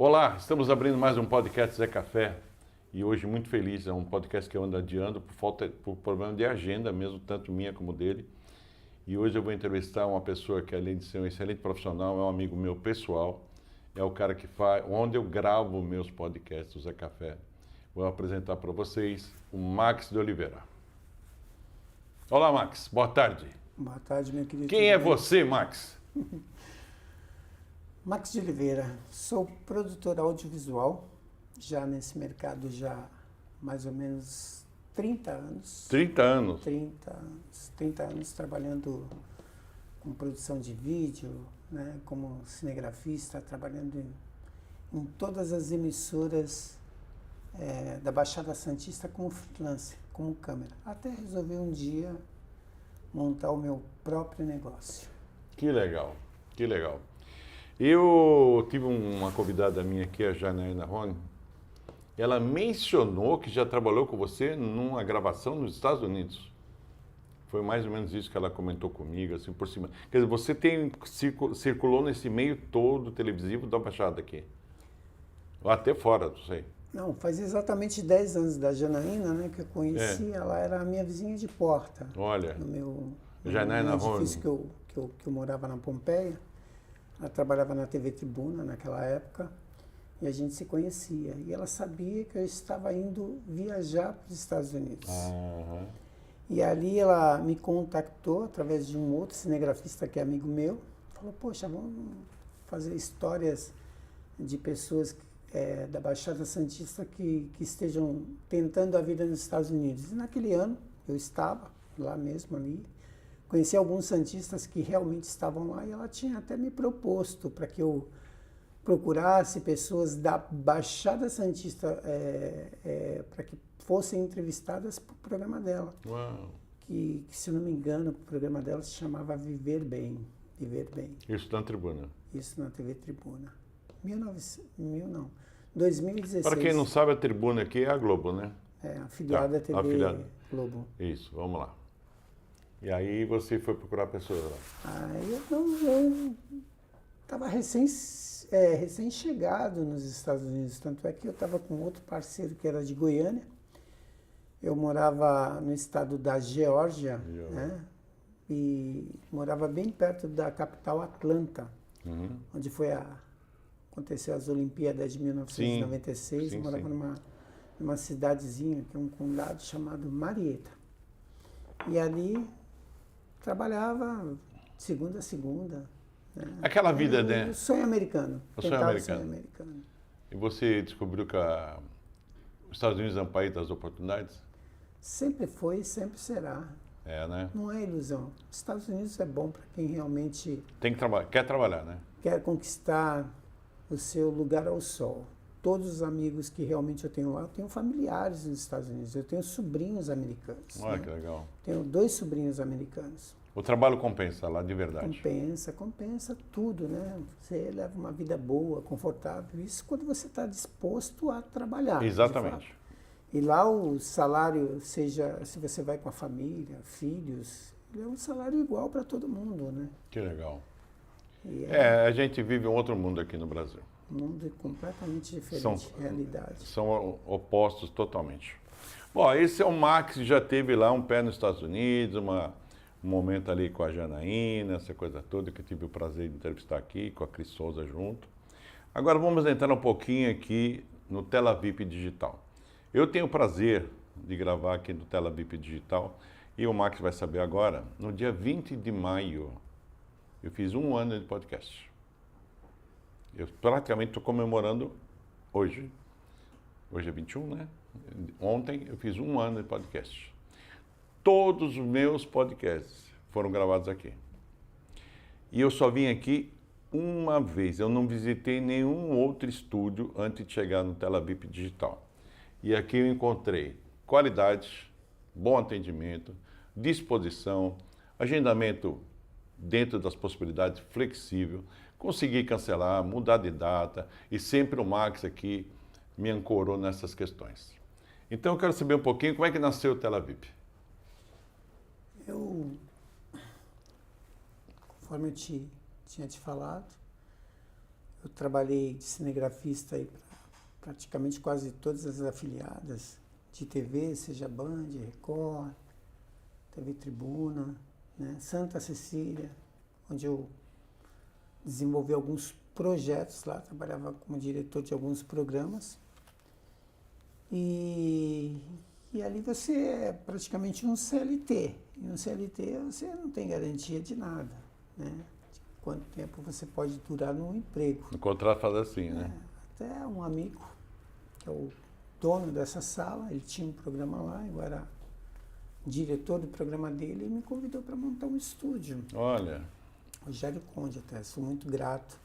Olá, estamos abrindo mais um podcast Zé Café e hoje muito feliz, é um podcast que eu ando adiando por problema de agenda mesmo, tanto minha como dele. E hoje eu vou entrevistar uma pessoa que além de ser um excelente profissional, é um amigo meu pessoal, é o cara que faz, onde eu gravo meus podcasts, o Zé Café. Vou apresentar para vocês o Max de Oliveira. Olá, Max, boa tarde. Boa tarde, meu querido. Quem é você, Max? Max de Oliveira, sou produtor audiovisual, já nesse mercado já mais ou menos 30 anos. 30 anos? 30 anos trabalhando com produção de vídeo, né, como cinegrafista, trabalhando em todas as emissoras da Baixada Santista como freelancer, como câmera, até resolver um dia montar o meu próprio negócio. Que legal, que legal. Eu tive uma convidada minha aqui, a Janaína Rony. Ela mencionou que já trabalhou com você numa gravação nos Estados Unidos. Foi mais ou menos isso que ela comentou comigo, assim, por cima. Quer dizer, você circulou nesse meio todo televisivo da Baixada aqui. Ou até fora, não sei. Não, faz exatamente 10 anos da Janaína, né, que eu conheci. Ela era a minha vizinha de porta. Olha, no meu Janaína Rony. edifício que eu morava na Pompeia. Ela trabalhava na TV Tribuna naquela época e a gente se conhecia. E ela sabia que eu estava indo viajar para os Estados Unidos. Uhum. E ali ela me contactou através de um outro cinegrafista que é amigo meu. Falou, poxa, vamos fazer histórias de pessoas da Baixada Santista que estejam tentando a vida nos Estados Unidos. E naquele ano eu estava lá mesmo ali. Conheci alguns santistas que realmente estavam lá e ela tinha até me proposto para que eu procurasse pessoas da Baixada Santista para que fossem entrevistadas para o programa dela. Uau. Que, se eu não me engano, o programa dela se chamava Viver Bem. Viver Bem. Isso na Tribuna. Isso na TV Tribuna. 2016. Para quem não sabe, a Tribuna aqui é a Globo, né? É, afiliada à TV afiliada. Globo. Isso, vamos lá. E aí você foi procurar pessoas lá? Aí eu estava recém-chegado nos Estados Unidos, tanto é que eu estava com outro parceiro que era de Goiânia. Eu morava no estado da Geórgia, né? E morava bem perto da capital Atlanta, onde aconteceu as Olimpíadas de 1996. Sim, eu morava numa cidadezinha, que é um condado chamado Marietta. E ali trabalhava segunda a segunda. Né? Aquela vida, né? O sonho americano. O sonho americano. E você descobriu que os Estados Unidos é um país das oportunidades? Sempre foi e sempre será. É, né? Não é ilusão. Os Estados Unidos é bom para quem realmente quer trabalhar, né? Quer conquistar o seu lugar ao sol. Todos os amigos que realmente eu tenho lá, eu tenho familiares nos Estados Unidos, eu tenho sobrinhos americanos. Olha, né? que legal. Tenho 2 sobrinhos americanos. O trabalho compensa lá, de verdade. Compensa tudo, né? Você leva uma vida boa, confortável. Isso quando você está disposto a trabalhar. Exatamente. E lá o salário, seja se você vai com a família, filhos, é um salário igual para todo mundo, né? Que legal. E a gente vive um outro mundo aqui no Brasil. Um mundo completamente diferente, realidade. São opostos totalmente. Bom, esse é o Max, já teve lá um pé nos Estados Unidos, um momento ali com a Janaína, essa coisa toda, que eu tive o prazer de entrevistar aqui, com a Cris Souza junto. Agora vamos entrar um pouquinho aqui no Tela VIP Digital. Eu tenho o prazer de gravar aqui no Tela VIP Digital e o Max vai saber agora, no dia 20 de maio, eu fiz 1 ano de podcast. Eu praticamente estou comemorando hoje. Hoje é 21, né? Ontem eu fiz 1 ano de podcast. Todos os meus podcasts foram gravados aqui. E eu só vim aqui uma vez. Eu não visitei nenhum outro estúdio antes de chegar no Tela VIP Digital. E aqui eu encontrei qualidade, bom atendimento, disposição, agendamento dentro das possibilidades, flexível, consegui cancelar, mudar de data e sempre o Max aqui me ancorou nessas questões. Então eu quero saber um pouquinho como é que nasceu o Tela VIP. Conforme eu tinha te falado, eu trabalhei de cinegrafista aí para praticamente quase todas as afiliadas de TV, seja Band, Record, TV Tribuna, né? Santa Cecília, onde eu desenvolvi alguns projetos lá, trabalhava como diretor de alguns programas. E ali você é praticamente um CLT. E um CLT você não tem garantia de nada, né? De quanto tempo você pode durar num emprego. O contrato faz assim, né? Até um amigo, que é o dono dessa sala, ele tinha um programa lá, eu era diretor do programa dele e me convidou para montar um estúdio. Olha. Rogério Conde até, sou muito grato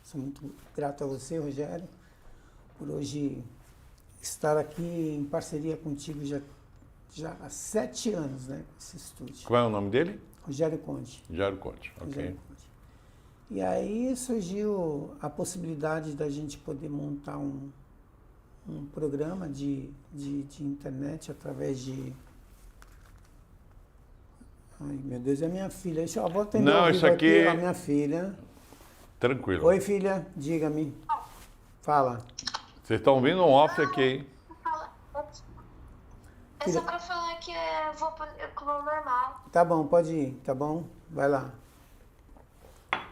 a você, Rogério, por hoje estar aqui em parceria contigo já há 7 anos, né, esse estúdio. Qual é o nome dele? Rogério Conde. Rogério Conde, ok. Rogério Conde. E aí surgiu a possibilidade da gente poder montar um programa de internet através de... Ai, meu Deus, é minha filha. Deixa eu vou atender Não, ao isso vivo aqui... a minha filha. Tranquilo. Oi, filha, diga-me. Fala. Vocês estão ouvindo um off aqui, hein? É só pra falar que eu vou comer o normal. Tá bom, pode ir, tá bom? Vai lá.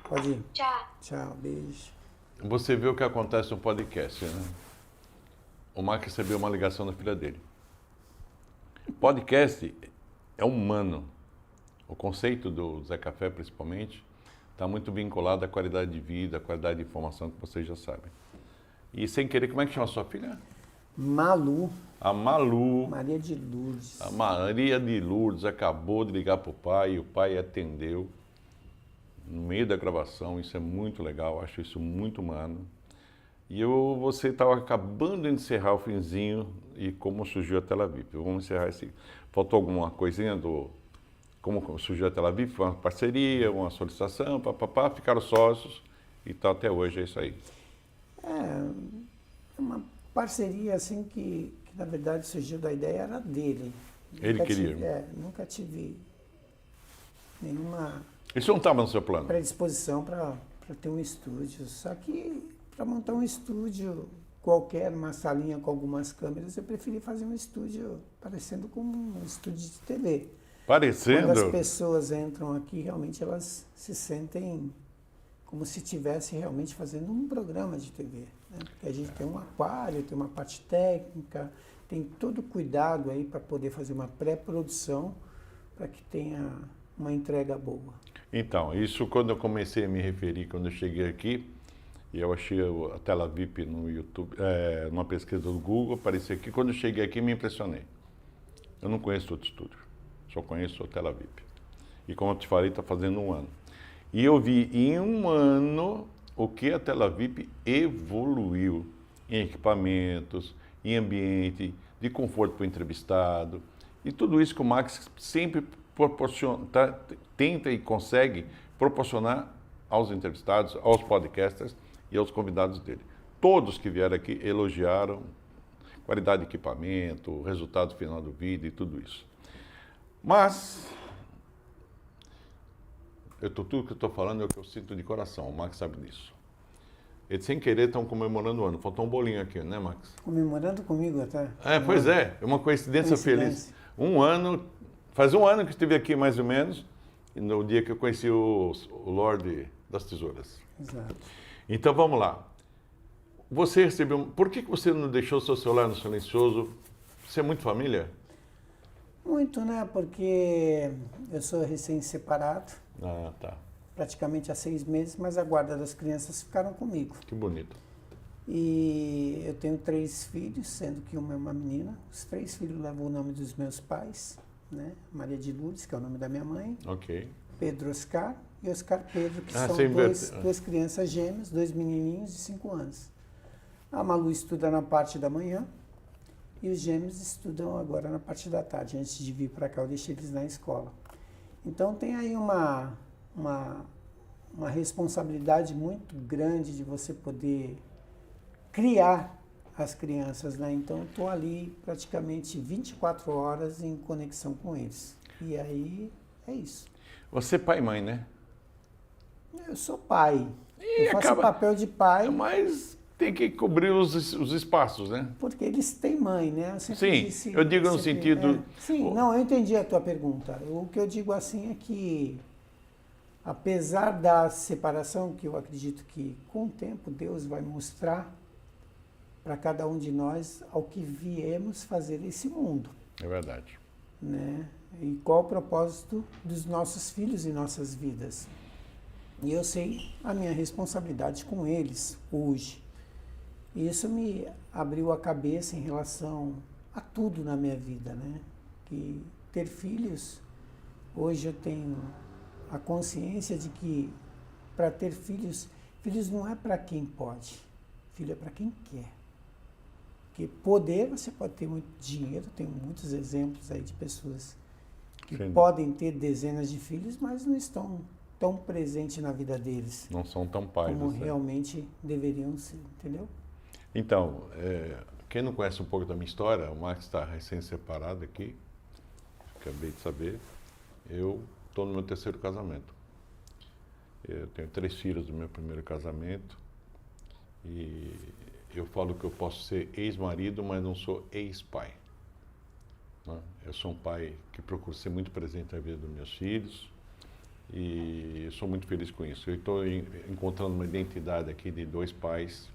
Pode ir. Tchau. Tchau, beijo. Você vê o que acontece no podcast, né? O Mark recebeu uma ligação da filha dele. Podcast é humano. O conceito do Zé Café, principalmente, está muito vinculado à qualidade de vida, à qualidade de informação que vocês já sabem. E sem querer, como é que chama a sua filha? Malu. A Malu. Maria de Lourdes. A Maria de Lourdes acabou de ligar para o pai e o pai atendeu no meio da gravação. Isso é muito legal, acho isso muito humano. E você estava acabando de encerrar o finzinho e como surgiu a Tela VIP. Vamos encerrar esse... Faltou alguma coisinha do... Como surgiu a Tela VIP? Foi uma parceria, uma solicitação, papapá, ficaram sócios e tá até hoje, é isso aí. É uma parceria assim que na verdade surgiu da ideia era dele. Ele queria. Nunca tive nenhuma Isso não estava no seu plano? predisposição para ter um estúdio. Só que para montar um estúdio qualquer, uma salinha com algumas câmeras, eu preferi fazer um estúdio parecendo com um estúdio de TV. Parecendo? Quando as pessoas entram aqui, realmente elas se sentem como se estivessem realmente fazendo um programa de TV. Né? Porque a gente tem um aquário, tem uma parte técnica, tem todo o cuidado aí para poder fazer uma pré-produção para que tenha uma entrega boa. Então, isso quando eu comecei a me referir, quando eu cheguei aqui, e eu achei a Tela VIP no YouTube, numa pesquisa do Google, apareceu aqui. Quando eu cheguei aqui, me impressionei. Eu não conheço outro estúdio, só conheço a Tela VIP. E como eu te falei, está fazendo 1 ano. E eu vi em 1 ano o que a Tela VIP evoluiu em equipamentos, em ambiente, de conforto para o entrevistado. E tudo isso que o Max sempre proporciona, tenta e consegue proporcionar aos entrevistados, aos podcasters e aos convidados dele. Todos que vieram aqui elogiaram qualidade de equipamento, resultado final do vídeo e tudo isso. Mas, tudo que eu estou falando é o que eu sinto de coração, o Max sabe disso. Eles sem querer estão comemorando o ano. Faltou um bolinho aqui, né, Max? Comemorando comigo até. Pois é uma coincidência feliz. 1 ano, faz 1 ano que estive aqui mais ou menos, no dia que eu conheci o Lorde das Tesouras. Exato. Então vamos lá. Você recebeu. Por que você não deixou seu celular no silencioso? Você é muito família? Muito, né? Porque eu sou recém-separado, Ah, tá. praticamente há 6 meses, mas a guarda das crianças ficaram comigo. Que bonito. E eu tenho 3 filhos, sendo que uma é uma menina. Os 3 filhos levam o nome dos meus pais, né? Maria de Lourdes, que é o nome da minha mãe, Ok. Pedro Oscar e Oscar Pedro, que são você duas crianças gêmeas, 2 menininhos de 5 anos. A Malu estuda na parte da manhã e os gêmeos estudam agora na parte da tarde. Antes de vir para cá, eu deixei eles na escola. Então tem aí uma responsabilidade muito grande de você poder criar as crianças, né? Então eu estou ali praticamente 24 horas em conexão com eles. E aí é isso. Você é pai e mãe, né? Eu sou pai. E Eu faço o acaba... papel de pai Mas tem que cobrir os espaços, né? porque eles têm mãe, né? Eu sempre Sim, disse- eu digo no sempre- sentido... Sim, não, eu entendi a tua pergunta. O que eu digo assim é que, apesar da separação, que eu acredito que com o tempo Deus vai mostrar para cada um de nós ao que viemos fazer nesse mundo, É verdade. né? E qual o propósito dos nossos filhos em nossas vidas. E eu sei a minha responsabilidade com eles hoje. E isso me abriu a cabeça em relação a tudo na minha vida, né? Que ter filhos, hoje eu tenho a consciência de que para ter filhos, filhos não é para quem pode, filho é para quem quer. Porque poder, você pode ter muito dinheiro, tem muitos exemplos aí de pessoas que Sim. podem ter dezenas de filhos, mas não estão tão presentes na vida deles Não são tão pais. como assim. realmente deveriam ser, entendeu? Então, quem não conhece um pouco da minha história, o Max está recém-separado aqui, acabei de saber. Eu estou no meu terceiro casamento. Eu tenho 3 filhos do meu primeiro casamento e eu falo que eu posso ser ex-marido, mas não sou ex-pai. Né? Eu sou um pai que procuro ser muito presente na vida dos meus filhos e eu sou muito feliz com isso. Eu estou encontrando uma identidade aqui de 2 pais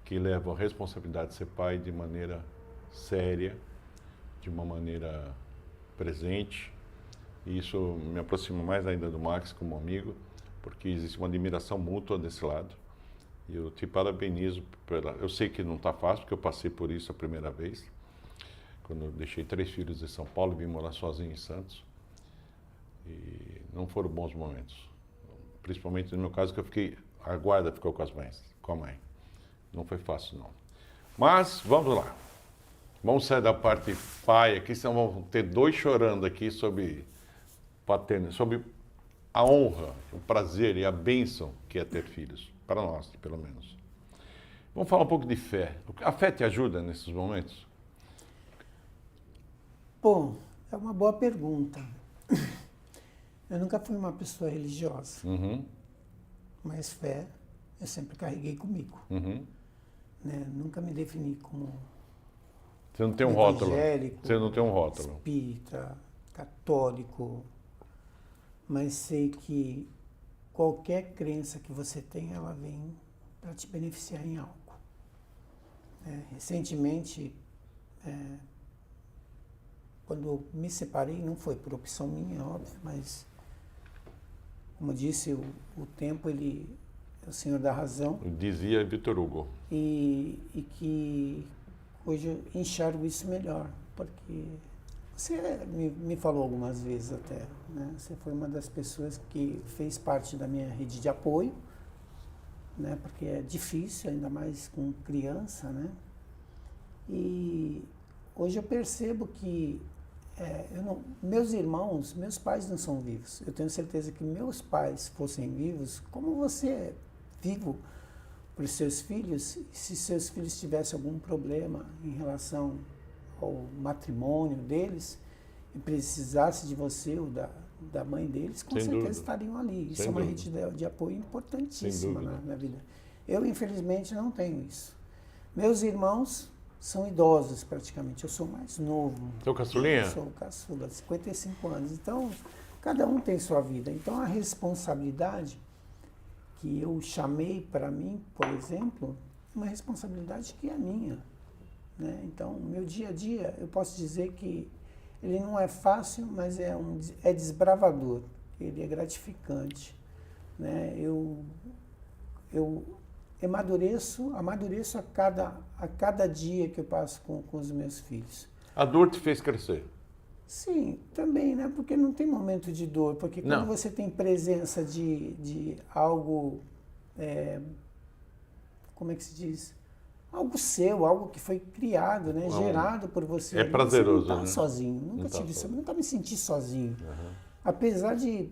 que levam a responsabilidade de ser pai de maneira séria, de uma maneira presente. E isso me aproxima mais ainda do Max como amigo, porque existe uma admiração mútua desse lado. E eu te parabenizo pela... Eu sei que não está fácil, porque eu passei por isso a primeira vez, quando eu deixei 3 filhos em São Paulo e vim morar sozinho em Santos. E não foram bons momentos. Principalmente no meu caso, que eu fiquei... A guarda ficou com a mãe. Não foi fácil, não. Mas, vamos lá. Vamos sair da parte pai aqui, senão vamos ter 2 chorando aqui sobre paternidade, sobre a honra, o prazer e a bênção que é ter filhos. Para nós, pelo menos. Vamos falar um pouco de fé. A fé te ajuda nesses momentos? Bom, é uma boa pergunta. Eu nunca fui uma pessoa religiosa, Uhum, mas fé eu sempre carreguei comigo. uhum. Né? Nunca me defini como Você não tem um rótulo. evangélico, Você não tem um rótulo. espírita, católico, mas sei que qualquer crença que você tem, ela vem para te beneficiar em algo. Recentemente, quando eu me separei, não foi por opção minha, óbvio, mas, como eu disse, o tempo, ele é o senhor da razão, Dizia Vitor Hugo. e que hoje eu enxergo isso melhor, porque você me falou algumas vezes até, né? Você foi uma das pessoas que fez parte da minha rede de apoio, né? Porque é difícil, ainda mais com criança, né? E hoje eu percebo que meus irmãos, meus pais não são vivos. Eu tenho certeza que meus pais fossem vivos, como você é vivo para os seus filhos, se seus filhos tivessem algum problema em relação ao matrimônio deles e precisasse de você ou da mãe deles, com Sem certeza dúvida. estariam ali. Isso Sem é uma dúvida. rede de apoio importantíssima Sem dúvida. na vida. Eu, infelizmente, não tenho isso. Meus irmãos são idosos praticamente, eu sou mais novo. Seu caçulinha? Eu sou o caçula, 55 anos. Então, cada um tem sua vida. Então, a responsabilidade que eu chamei para mim, por exemplo, é uma responsabilidade que é minha. Né? Então, meu dia a dia, eu posso dizer que ele não é fácil, mas é desbravador, ele é gratificante. Né? Eu amadureço a cada dia que eu passo com os meus filhos. A dor te fez crescer. Sim, também, né? Porque não tem momento de dor, porque quando Não. você tem presença de algo, como é que se diz? Algo seu, algo que foi criado, né? Gerado por você. É ali, prazeroso, você não né? está sozinho, nunca Não tá tive isso, sozinho. nunca me senti sozinho. Uhum. Apesar de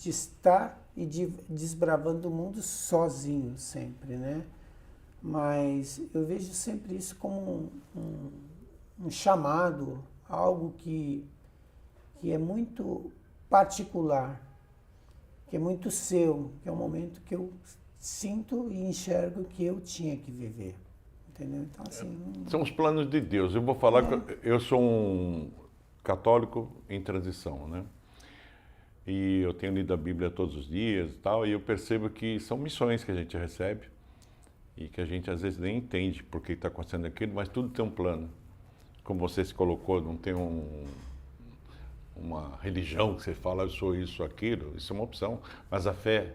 estar e desbravando o mundo sozinho sempre, né? Mas eu vejo sempre isso como um chamado, algo que é muito particular, que é muito seu, que é um momento que eu sinto e enxergo que eu tinha que viver. Entendeu? Então, assim... São os planos de Deus. Eu vou falar que eu sou um católico em transição, né? E eu tenho lido a Bíblia todos os dias e tal, e eu percebo que são missões que a gente recebe e que a gente às vezes nem entende por que está acontecendo aquilo, mas tudo tem um plano. Como você se colocou, não tem uma religião que você fala, eu sou isso, aquilo, isso é uma opção, mas a fé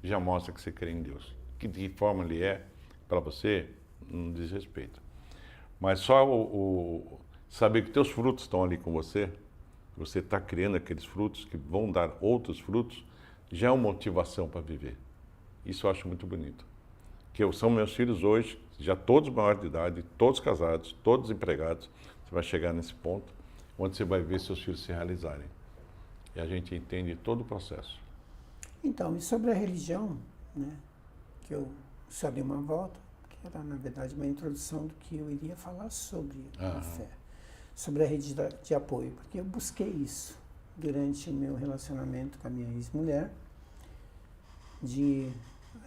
já mostra que você crê em Deus. Que de que forma ele é para você, não diz respeito. Mas só saber que teus frutos estão ali com você está criando aqueles frutos que vão dar outros frutos, já é uma motivação para viver. Isso eu acho muito bonito. São meus filhos hoje, já todos maiores de idade, todos casados, todos empregados. Você vai chegar nesse ponto onde você vai ver seus filhos se realizarem. E a gente entende todo o processo. Então, e sobre a religião, né, que eu só dei uma volta, que era, na verdade, uma introdução do que eu iria falar sobre a fé, sobre a rede de apoio, porque eu busquei isso durante o meu relacionamento com a minha ex-mulher, de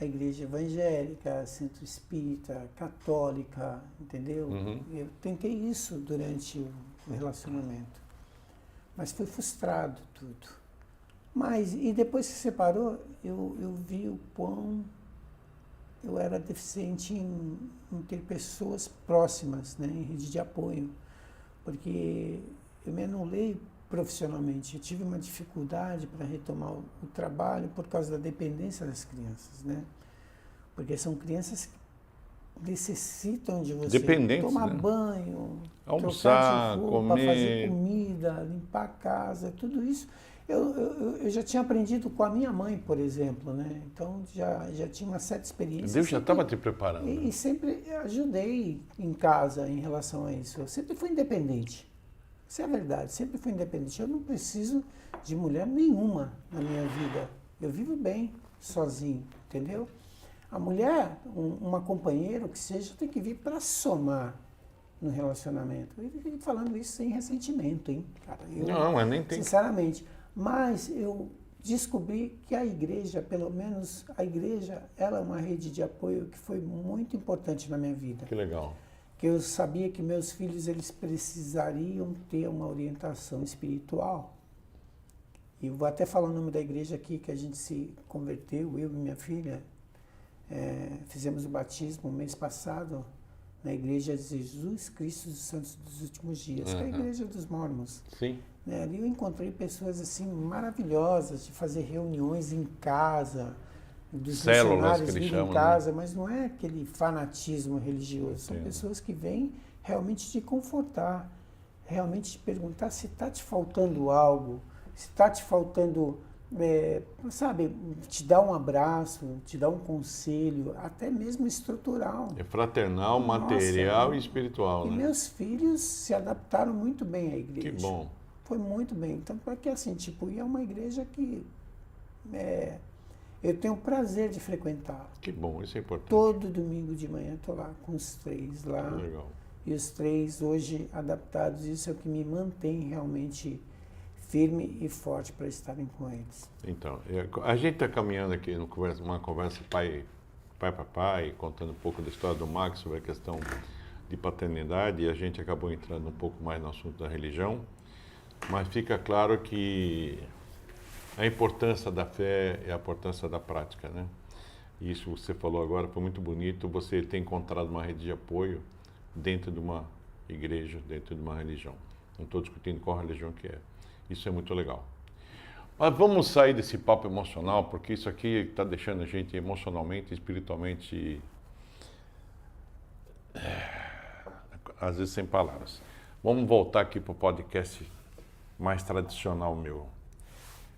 a igreja evangélica, centro espírita, católica, entendeu? Eu tentei isso durante o relacionamento, mas foi frustrado tudo. Mas, e depois que separou, eu vi o quão eu era deficiente em ter pessoas próximas, né, em rede de apoio, porque eu me anulei profissionalmente. Eu tive uma dificuldade para retomar o trabalho por causa da dependência das crianças, né? Porque são crianças que necessitam de você tomar banho, almoçar, trocar de roupa, comer, fazer comida, limpar a casa, tudo isso. Eu já tinha aprendido com a minha mãe, por exemplo, né? Então já tinha uma certa experiência. Deus já estava te preparando. E sempre ajudei em casa em relação a isso. Eu sempre fui independente. Isso é a verdade, sempre fui independente. Eu não preciso de mulher nenhuma na minha vida. Eu vivo bem sozinho, entendeu? A mulher, uma companheira, o que seja, tem que vir para somar no relacionamento. E falando isso sem ressentimento, hein, cara? Não, nem tem. Sinceramente. Mas eu descobri que a igreja, pelo menos a igreja, ela é uma rede de apoio que foi muito importante na minha vida. Que legal. Que eu sabia que meus filhos eles precisariam ter uma orientação espiritual. E eu vou até falar o nome da igreja aqui, que a gente se converteu, eu e minha filha. Fizemos o batismo mês passado na Igreja de Jesus Cristo dos Santos dos Últimos Dias, que é a igreja dos mormons. Sim. Ali eu encontrei pessoas assim maravilhosas de fazer reuniões em casa, dos células missionários que eles virem chamam, em casa, mas não é aquele fanatismo religioso. São Entendo. pessoas que vêm realmente te confortar, realmente te perguntar se está te faltando algo, se está te faltando, sabe, te dar um abraço, te dar um conselho, até mesmo estrutural. É fraternal, Nossa, material e espiritual, E né? meus filhos se adaptaram muito bem à igreja. Que bom. Foi muito bem. Então, porque assim, tipo, e é uma igreja que eu tenho o prazer de frequentar. Que bom, isso é importante. Todo domingo de manhã estou lá com os 3 lá. Legal. E os 3 hoje adaptados, isso é o que me mantém realmente firme e forte para estarem com eles. Então, a gente está caminhando aqui numa conversa pai para pai, contando um pouco da história do Max sobre a questão de paternidade, e a gente acabou entrando um pouco mais no assunto da religião, mas fica claro que a importância da fé é a importância da prática, né? E isso que você falou agora foi muito bonito, você ter encontrado uma rede de apoio dentro de uma igreja, dentro de uma religião. Não estou discutindo qual religião que é. Isso é muito legal. Mas vamos sair desse papo emocional, porque isso aqui está deixando a gente emocionalmente, espiritualmente, às vezes sem palavras. Vamos voltar aqui para o podcast mais tradicional meu.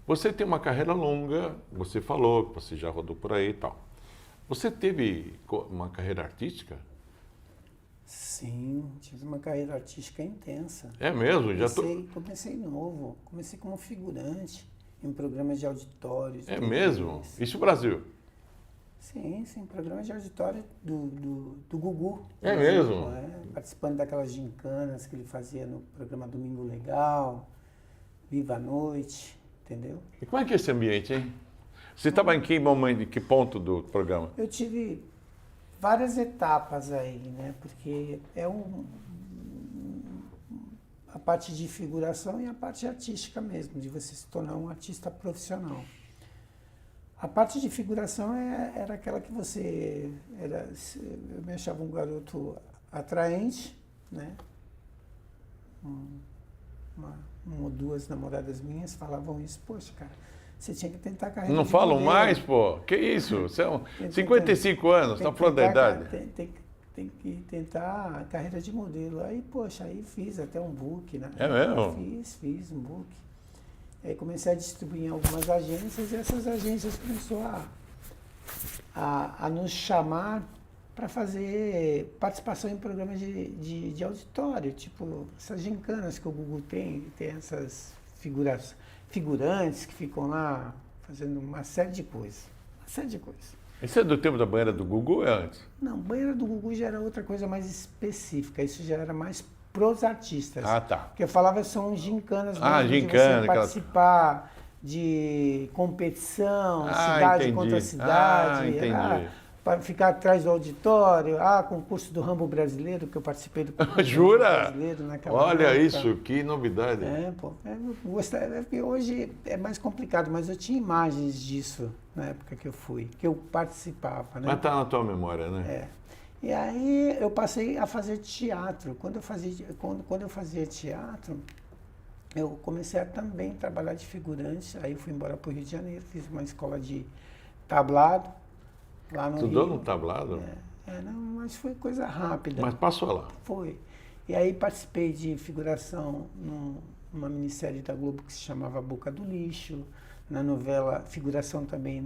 Você tem uma carreira longa, você falou que você já rodou por aí e tal. Você teve uma carreira artística? Sim, tive uma carreira artística intensa. É mesmo? Comecei novo, comecei como figurante em programas de auditório. É mesmo? Isso no Brasil? Sim, programas de auditório do Gugu. É mesmo? Participando daquelas gincanas que ele fazia no programa Domingo Legal, Viva a Noite, entendeu? E como é que é esse ambiente, hein? Você estava em que momento, em que ponto do programa? Eu tive várias etapas aí, né? Porque a parte de figuração e a parte artística mesmo, de você se tornar um artista profissional. A parte de figuração era aquela que eu me achava um garoto atraente, né? Uma ou duas namoradas minhas falavam isso, poxa, cara, você tinha que tentar a carreira Não de falam modelo. mais, pô? Que isso? Você é 55 anos, está falando da idade. Tem que tentar a carreira de modelo. Aí, poxa, aí fiz até um book, né? É mesmo? Fiz um book. Aí comecei a distribuir em algumas agências e essas agências começaram a nos chamar para fazer participação em programas de auditório, tipo essas gincanas que o Gugu tem essas figurantes que ficam lá fazendo uma série de coisas. Isso é do tempo da banheira do Gugu ou é antes? Não, banheira do Gugu já era outra coisa mais específica, isso já era mais pros artistas. Ah, tá. Porque eu falava são gincanas Ah, mesmo, de gincana, você participar de competição, Ah, cidade entendi. contra cidade. Ah, entendi. Para ficar atrás do auditório, concurso do Rambo brasileiro, que eu participei do concurso Jura? do Rambo brasileiro naquela Olha época. isso, que novidade. Porque hoje é mais complicado, mas eu tinha imagens disso na época que eu fui, que eu participava, né? Mas tá na tua memória, né? É. E aí eu passei a fazer teatro. Quando eu fazia teatro, eu comecei a também trabalhar de figurante. Aí eu fui embora para o Rio de Janeiro, fiz uma escola de tablado lá no Estudou Rio. no tablado? Não, mas foi coisa rápida. Mas passou lá. Foi. E aí participei de figuração numa minissérie da Globo que se chamava Boca do Lixo, na novela, figuração também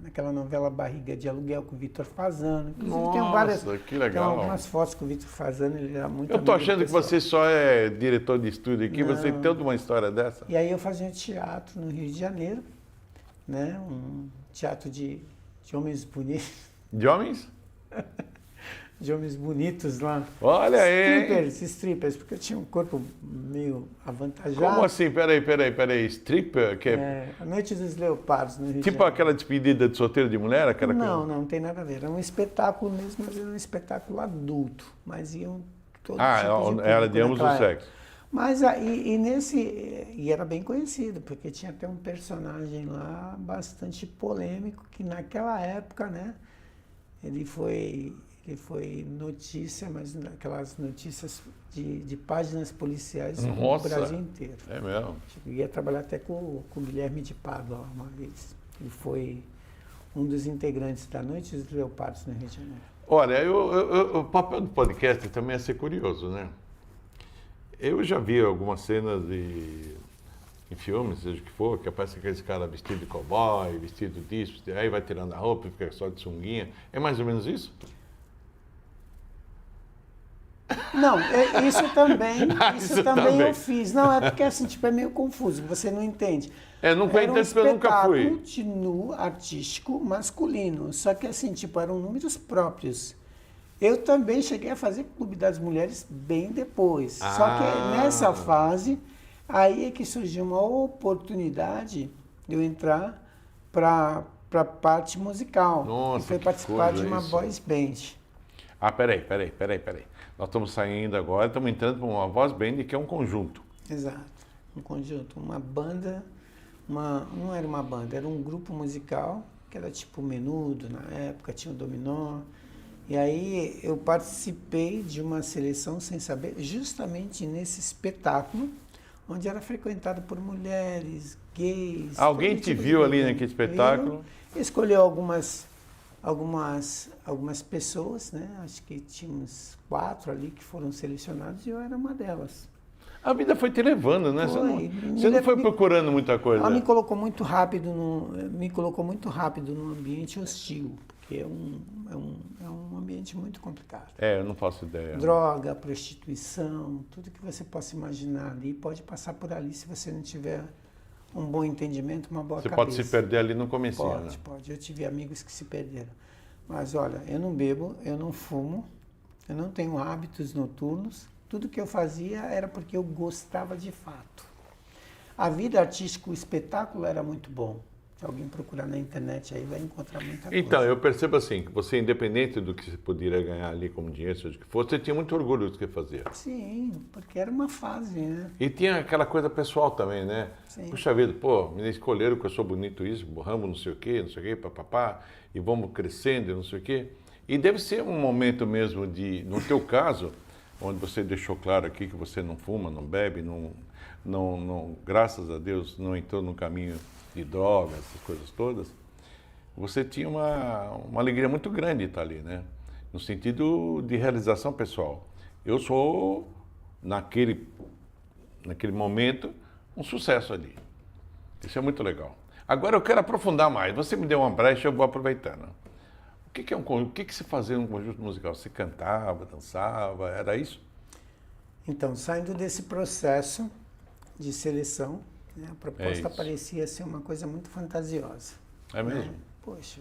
naquela novela Barriga de Aluguel com o Vitor Fasano. Inclusive, Que legal. Tem algumas fotos com o Vitor Fasano, ele era muito Eu tô amigo achando que pessoal. você só é diretor de estúdio aqui, você tem toda uma história dessa. E aí eu fazia teatro no Rio de Janeiro, né? Um teatro de homens bonitos. De homens? De homens bonitos lá. Olha aí. Strippers, porque eu tinha um corpo meio avantajado. Como assim? Peraí. Stripper? Que A Noite dos Leopardos no Rio de tipo Janeiro. aquela despedida de solteiro de mulher? Aquela Não tem nada a ver. Era um espetáculo mesmo, mas era um espetáculo adulto. Mas iam todos era de ambos os sexos. Mas e era bem conhecido, porque tinha até um personagem lá bastante polêmico, que naquela época, né, ele foi notícia, mas aquelas notícias de páginas policiais no Brasil inteiro. É mesmo? Ia trabalhar até com o Guilherme de Pádua uma vez. Ele foi um dos integrantes da Noite dos Leopardos no Rio de Janeiro. Olha, o papel do podcast também é ser curioso, né? Eu já vi algumas cenas em filmes, seja o que for, que aparece aqueles caras vestidos de cowboy, vestido disso, aí vai tirando a roupa e fica só de sunguinha. É mais ou menos isso? Não, isso também também. eu fiz. Não, é porque assim, tipo, é meio confuso, você não entende. Nunca Era um entendo porque eu nunca fui. espetáculo de nu artístico masculino, só que assim, tipo, eram números próprios. Eu também cheguei a fazer Clube das Mulheres bem depois. Só que nessa fase, aí é que surgiu uma oportunidade de eu entrar para a parte musical. Nossa, que foi que participar coisa de uma isso. boys band. Peraí. Nós estamos saindo agora, estamos entrando para uma voz band que é um conjunto. Exato, um conjunto, uma banda, não era uma banda, era um grupo musical, que era tipo Menudo na época, tinha o Dominó. E aí eu participei de uma seleção sem saber, justamente nesse espetáculo, onde era frequentado por mulheres, gays. Alguém te viu ali naquele espetáculo? Escolheu algumas pessoas, né? Acho que tínhamos 4 ali que foram selecionados e eu era uma delas. A vida foi te levando, né? Você não foi procurando muita coisa. Ela me colocou muito rápido num ambiente hostil, porque é um ambiente muito complicado. Eu não faço ideia. Droga, prostituição, tudo que você possa imaginar ali pode passar por ali se você não tiver um bom entendimento, uma boa cabeça. Você pode se perder ali no comecinho, né? Pode. Eu tive amigos que se perderam. Mas olha, eu não bebo, eu não fumo, eu não tenho hábitos noturnos. Tudo que eu fazia era porque eu gostava de fato. A vida artística, o espetáculo era muito bom. Se alguém procurar na internet aí vai encontrar muita coisa. Então, eu percebo assim, que você, independente do que você poderia ganhar ali como dinheiro, seja o que for, você tinha muito orgulho do que fazia. Sim, porque era uma fase, né? E tinha aquela coisa pessoal também, né? Sim. Puxa vida, pô, me escolheram que eu sou bonito isso, ramo não sei o quê, papapá, e vamos crescendo e não sei o quê. E deve ser um momento mesmo de, no teu caso, onde você deixou claro aqui que você não fuma, não bebe, não, graças a Deus, não entrou no caminho de drogas, essas coisas todas, você tinha uma alegria muito grande de estar ali, né? No sentido de realização pessoal. Eu sou, naquele momento, um sucesso ali. Isso é muito legal. Agora eu quero aprofundar mais. Você me deu uma brecha, eu vou aproveitando. O que é um conjunto? O que se fazia num conjunto musical? Você cantava, dançava, era isso? Então, saindo desse processo de seleção, né, a proposta parecia ser uma coisa muito fantasiosa. É mesmo? Né? Poxa,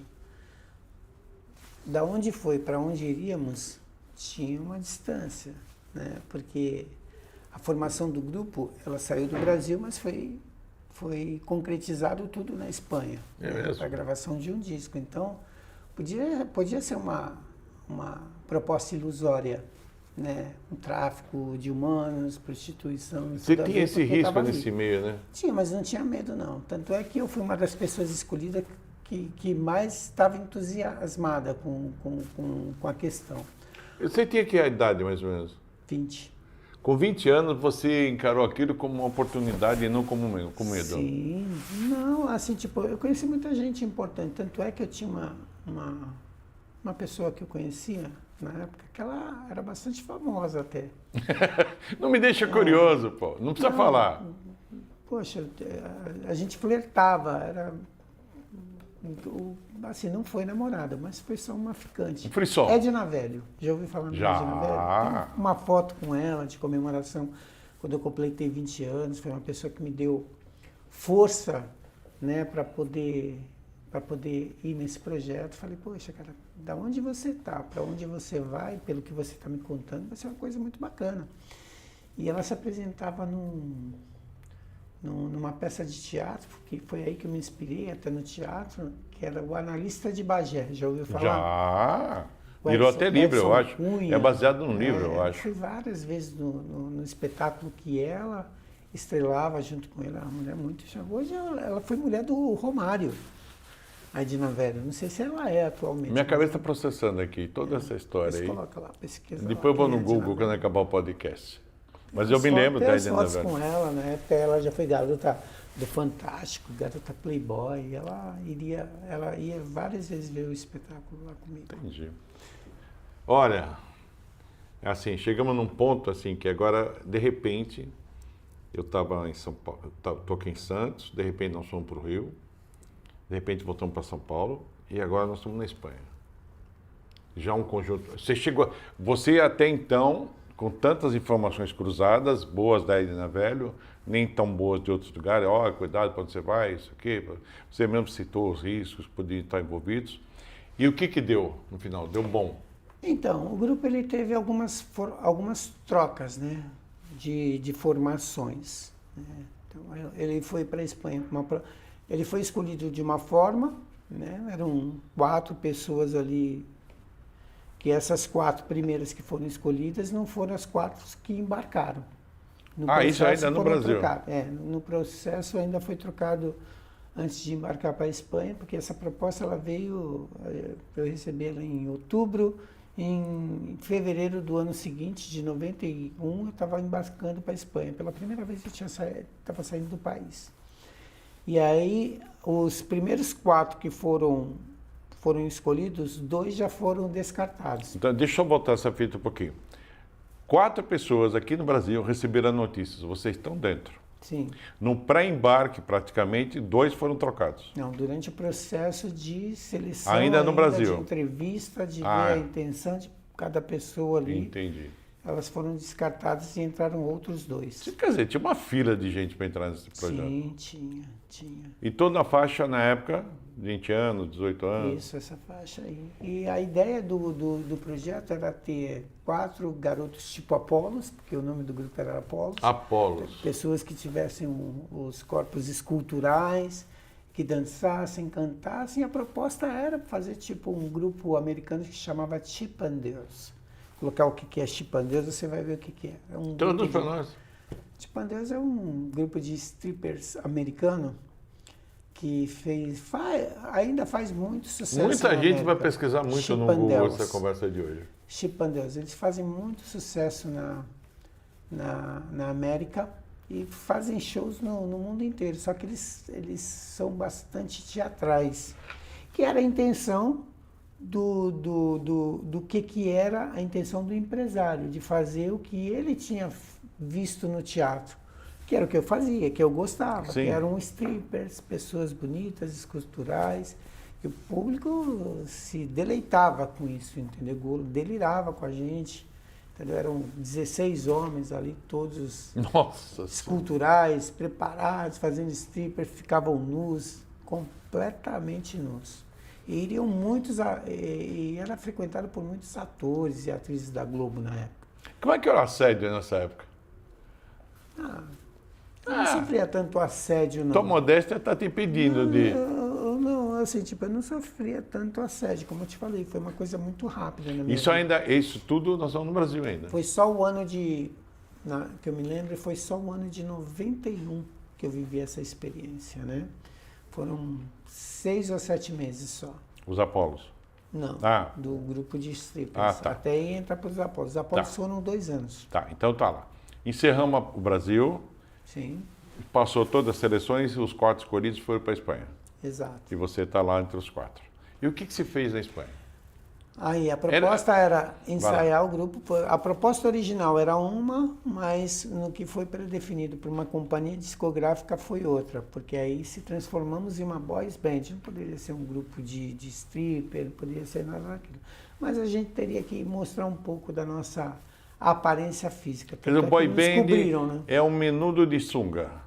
da onde foi para onde iríamos, tinha uma distância, né? Porque a formação do grupo, ela saiu do Brasil, mas foi concretizado tudo na Espanha, para a gravação de um disco. Então, podia ser uma proposta ilusória, né? Um tráfico de humanos, prostituição. Você tinha esse risco nesse meio, né? Tinha, mas não tinha medo, não. Tanto é que eu fui uma das pessoas escolhidas que mais estava entusiasmada com a questão. Você tinha que idade, mais ou menos? 20. Com 20 anos, você encarou aquilo como uma oportunidade e não como medo? Sim. Não, assim, tipo, eu conheci muita gente importante. Tanto é que eu tinha uma pessoa que eu conhecia na época, que ela era bastante famosa até. Não me deixa curioso, pô. Não precisa falar. Poxa, a gente flertava, era... Assim, não foi namorada, mas foi só uma ficante. Um frisson. Edna Velho. Já ouviu falar na Já. Edna Velho? Tem uma foto com ela de comemoração quando eu completei 20 anos. Foi uma pessoa que me deu força, né, para poder ir nesse projeto. Falei, poxa, cara, da onde você está, para onde você vai, pelo que você está me contando, vai ser uma coisa muito bacana. E ela se apresentava numa peça de teatro, que foi aí que eu me inspirei até no teatro, que era O Analista de Bagé. Já ouviu falar? Já. Virou até livro, eu acho. Cunha. É baseado num livro, eu acho. Fui várias vezes no espetáculo que ela estrelava junto com ele. Uma mulher muito... Hoje ela foi mulher do Romário, a Edna Velho. Não sei se ela é atualmente. Minha cabeça está processando aqui toda essa história aí. Coloca lá, pesquisa. Depois eu vou no Google quando acabar o podcast. Mas eu me lembro da Edna Velho. Com ela, né? Até ela já foi garota do Fantástico, garota Playboy. Ela ia várias vezes ver o espetáculo lá comigo. Entendi. Olha, assim, chegamos num ponto assim que agora, de repente, eu estava em São Paulo, estou aqui em Santos, de repente nós fomos para o Rio, de repente voltamos para São Paulo e agora nós estamos na Espanha. Já um conjunto. Você até então, com tantas informações cruzadas, boas da Edna Velho, nem tão boas de outros lugares, cuidado para onde você vai, isso aqui. Você mesmo citou os riscos, podiam estar envolvidos. E o que deu no final? Deu bom? Então, o grupo ele teve algumas trocas, né, de formações. Né? Então, ele foi para a Espanha. Ele foi escolhido de uma forma, né, eram 4 pessoas ali, que essas 4 primeiras que foram escolhidas não foram as 4 que embarcaram. Isso ainda no Brasil? No processo ainda foi trocado antes de embarcar para a Espanha, porque essa proposta ela veio, eu recebi ela em outubro. Em fevereiro do ano seguinte, de 91, eu estava embarcando para a Espanha. Pela primeira vez eu estava saindo do país. E aí, os primeiros 4 que foram escolhidos, 2 já foram descartados. Então, deixa eu voltar essa fita um pouquinho. 4 pessoas aqui no Brasil receberam notícias, vocês estão dentro. Sim. No pré-embarque, praticamente, 2 foram trocados. Não, durante o processo de seleção, ainda no Brasil. De entrevista, de ver a intenção de cada pessoa ali. Entendi. elas foram descartadas e entraram outros 2. Quer dizer, tinha uma fila de gente para entrar nesse projeto. Sim, tinha. E toda a faixa na época, 20 anos, 18 anos. Isso, essa faixa aí. E a ideia do projeto era ter 4 garotos tipo Apolos, porque o nome do grupo era Apolos. Apolos. Pessoas que tivessem os corpos esculturais, que dançassem, cantassem. A proposta era fazer tipo um grupo americano que chamava Chippendales. Colocar o que é Chippendales, você vai ver o que é. É um Todos grupo para de- nós. Chippendales é um grupo de strippers americano que ainda faz muito sucesso. Muita na gente vai América. pesquisar muito no Google Chippendales. essa conversa de hoje. Chippendales. Eles fazem muito sucesso na América e fazem shows no mundo inteiro. Só que eles são bastante teatrais. Que era a intenção do que era a intenção do empresário, de fazer o que ele tinha visto no teatro. Que era o que eu fazia, que eu gostava, Sim. que eram strippers, pessoas bonitas, esculturais, e o público se deleitava com isso, entendeu? Delirava com a gente, entendeu? Eram 16 homens ali, todos Nossa Senhora. esculturais, preparados, fazendo stripper, ficavam nus, completamente nus. E iriam e era frequentado por muitos atores e atrizes da Globo na época. Como é que era o assédio nessa época? Eu não sofria tanto assédio, não. Tua modéstia está te impedindo de... Não, assim, tipo, eu não sofria tanto assédio, como eu te falei, foi uma coisa muito rápida na minha vida. Isso tudo nós estamos no Brasil ainda. Foi só o ano que eu me lembro, foi só o ano de 91 que eu vivi essa experiência, né? Foram 6 ou 7 meses só. Os Apolos. Não, Ah. do grupo de strippers. Ah, tá. Até aí entra para os Apolos. Os Apolos Tá. foram 2 anos. Tá, então tá lá. Encerramos o Brasil, Sim, passou todas as seleções e os 4 escolhidos foram para a Espanha. exato. E você está lá entre os 4. E o que se fez na Espanha? Aí a proposta era ensaiar o grupo. A proposta original era uma, mas no que foi predefinido por uma companhia discográfica foi outra, porque aí se transformamos em uma boys band. Não poderia ser um grupo de stripper, não poderia ser nada daquilo. Mas a gente teria que mostrar um pouco da nossa aparência física. Quer dizer, o Tanto é boy que band descobriram, né? é um menudo de sunga.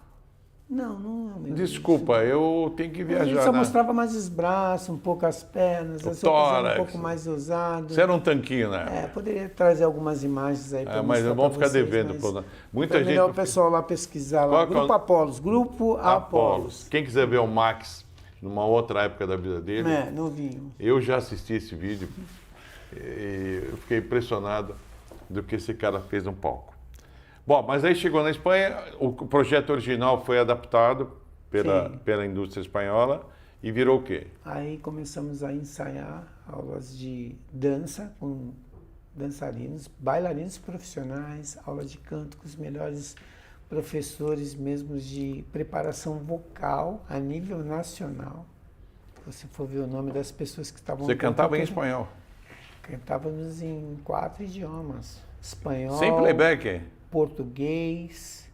Não é o mesmo. Desculpa, eu tenho que A gente viajar, só né? mostrava mais os braços, um pouco as pernas, O as roupas eram um tórax. pouco mais usadas. Você era um tanquinho, né? Poderia trazer algumas imagens aí para Mas mostrar vamos pra ficar vocês, devendo. mas Pô, muita foi gente... melhor o pessoal lá pesquisar lá. Qual que é o- Grupo Apolos, Grupo Apolos. Quem quiser ver o Max numa outra época da vida dele, Novinho. eu já assisti esse vídeo e eu fiquei impressionado do que esse cara fez no palco. Bom, mas aí chegou na Espanha, o projeto original foi adaptado Sim. pela indústria espanhola e virou o quê? Aí começamos a ensaiar aulas de dança com dançarinos, bailarinos profissionais, aula de canto com os melhores professores mesmo de preparação vocal a nível nacional. Se você for ver o nome das pessoas que estavam... Você cantava em concorrendo, espanhol, Cantávamos em 4 idiomas. Espanhol, sem playback. português,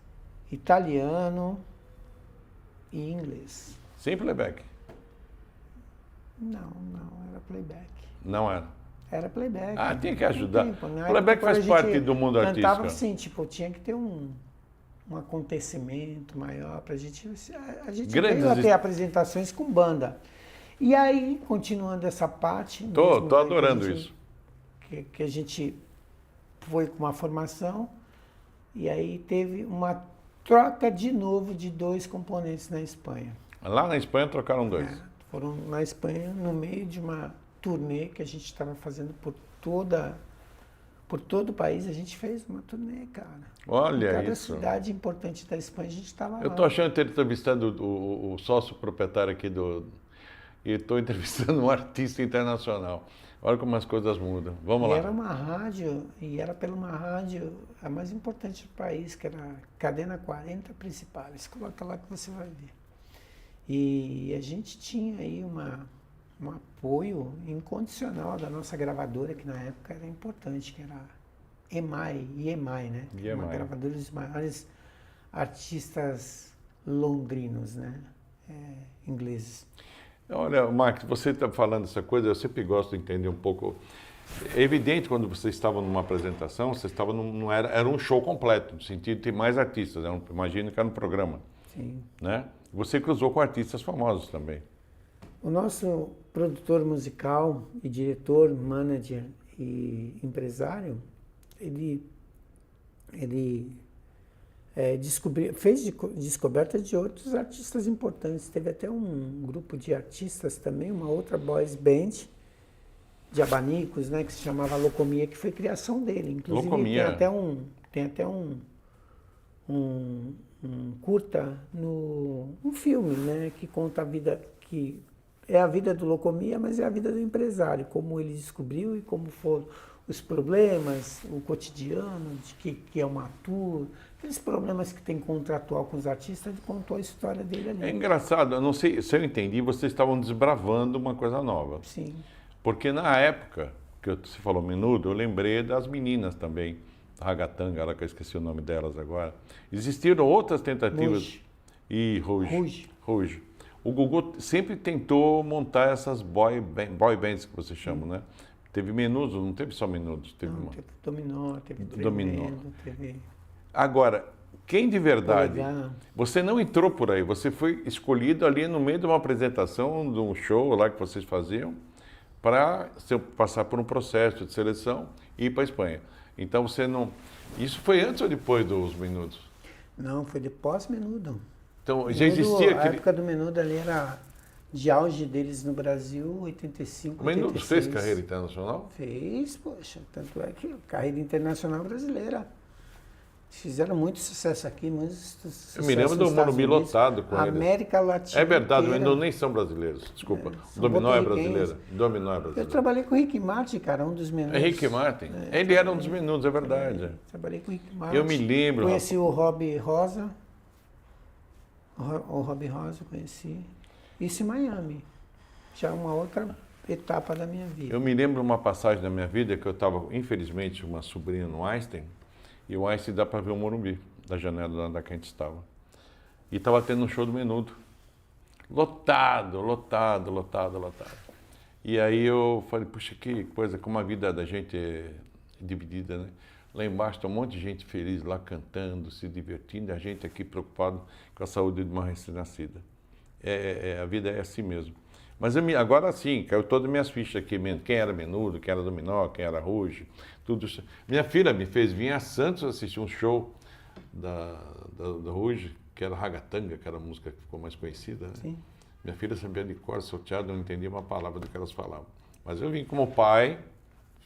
italiano e inglês. Sem playback. Não, era playback. Não era. Era playback. Ah, tinha que Naquele ajudar. tempo, na Playback época, faz quando a parte gente do mundo cantava artístico. assim, tipo, tinha que ter um acontecimento maior pra gente. A gente Grandes veio a ter est- apresentações com banda. E aí, continuando essa parte... Tô mesmo, né, que a adorando gente- isso. Que a gente foi com uma formação e aí teve uma troca de novo de 2 componentes na Espanha. Lá na Espanha trocaram 2. Foram na Espanha no meio de uma turnê que a gente estava fazendo por todo o país. A gente fez uma turnê, cara. Olha Em cada isso. cidade importante da Espanha a gente estava lá. Eu estou achando ter entrevistando o sócio proprietário aqui e estou entrevistando um artista internacional. Olha como as coisas mudam. Vamos E lá. era uma rádio, e era pela uma rádio a mais importante do país, que era a Cadena 40 Principales. Coloca lá que você vai ver. E a gente tinha aí um apoio incondicional da nossa gravadora, que na época era importante, que era EMI, né? EMI. Uma gravadora dos maiores artistas londrinos, né? Ingleses. Olha, Max, você está falando essa coisa, eu sempre gosto de entender um pouco. É evidente, quando vocês estavam numa apresentação, vocês estavam não era um show completo, no sentido de ter mais artistas, imagino que era um programa, Sim. né? Você cruzou com artistas famosos também. O nosso produtor musical e diretor, manager e empresário, ele fez descoberta de outros artistas importantes. Teve até um grupo de artistas também, uma outra boys band de abanicos, né, que se chamava Locomia, que foi criação dele. Inclusive Locomia. tem até um curta um filme, né, que conta a vida, que é a vida do Locomia, mas é a vida do empresário, como ele descobriu e como foram os problemas, o cotidiano, de que é uma tour, aqueles problemas que tem contratual com os artistas, ele contou a história dele ali. É engraçado, eu não sei se eu entendi, vocês estavam desbravando uma coisa nova. Sim. Porque na época que você falou Menudo, eu lembrei das meninas também, Ragatanga, lá que eu esqueci o nome delas agora. Existiram outras tentativas. Rouge. O Gugu sempre tentou montar essas boy bands que vocês chamam, né? Teve Menudo, não teve só Menudos, teve uma. Teve Dominó, teve Dominó. Tremendo, teve... Agora, quem de verdade, Polegar. você não entrou por aí, você foi escolhido ali no meio de uma apresentação, de um show lá que vocês faziam, para passar por um processo de seleção e ir para a Espanha. Então você não... Isso foi antes ou depois dos Menudos? Não, foi depois Menudo. Então já existia A aquele... época do Menudo ali era de auge deles no Brasil, 85, O Menudo 86. fez carreira internacional? Fez, poxa. Tanto é que carreira internacional brasileira. Fizeram muito sucesso aqui, muito sucesso. Eu me lembro do nos Estados Morumbi Unidos, lotado com eles. América Latina. É verdade, inteira. mas nem são brasileiros, desculpa. São Dominó é porto-riquenhos. brasileira. Dominó é Eu brasileiro. trabalhei com o Rick Martin, cara, um dos Menudos. Henrique Martin. Ele era um dos Menudos, é verdade. Trabalhei com o Rick Martin. Eu me lembro. Conheci o Rob Rosa. O Rob Rosa eu conheci. Isso em Miami. Já uma outra etapa da minha vida. Eu me lembro uma passagem da minha vida que eu estava, infelizmente, uma sobrinha no Einstein, e o Einstein dá para ver o Morumbi, da janela da que a gente estava. E estava tendo um show do Menudo. Lotado. E aí eu falei, puxa, que coisa, como a vida da gente é dividida, né? Lá embaixo tem um monte de gente feliz lá cantando, se divertindo, e a gente aqui preocupado com a saúde de uma recém-nascida. A vida é assim mesmo. Mas agora sim, caiu todas as minhas fichas aqui, quem era Menudo, quem era Dominó, quem era Rouge, tudo isso. Minha filha me fez vir a Santos assistir um show da Rouge, que era Ragatanga, que era a música que ficou mais conhecida, né? Sim. Minha filha sabia de cor salteado, eu não entendia uma palavra do que elas falavam. Mas eu vim como pai,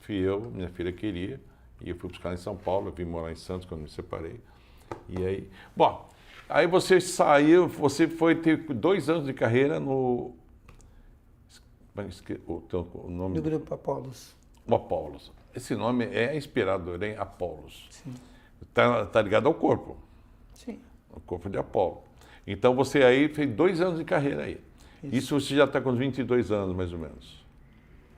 fiel, minha filha queria, e eu fui buscar em São Paulo, eu vim morar em Santos quando me separei. E aí, bom, aí você saiu, você foi ter 2 anos de carreira no... O nome Do grupo Apolos. O Apolos. Esse nome é inspirador, hein? Apolos. Sim. Tá ligado ao corpo, Sim. ao corpo de Apolo. Então você aí fez 2 anos de carreira aí. Isso você já está com uns 22 anos, mais ou menos.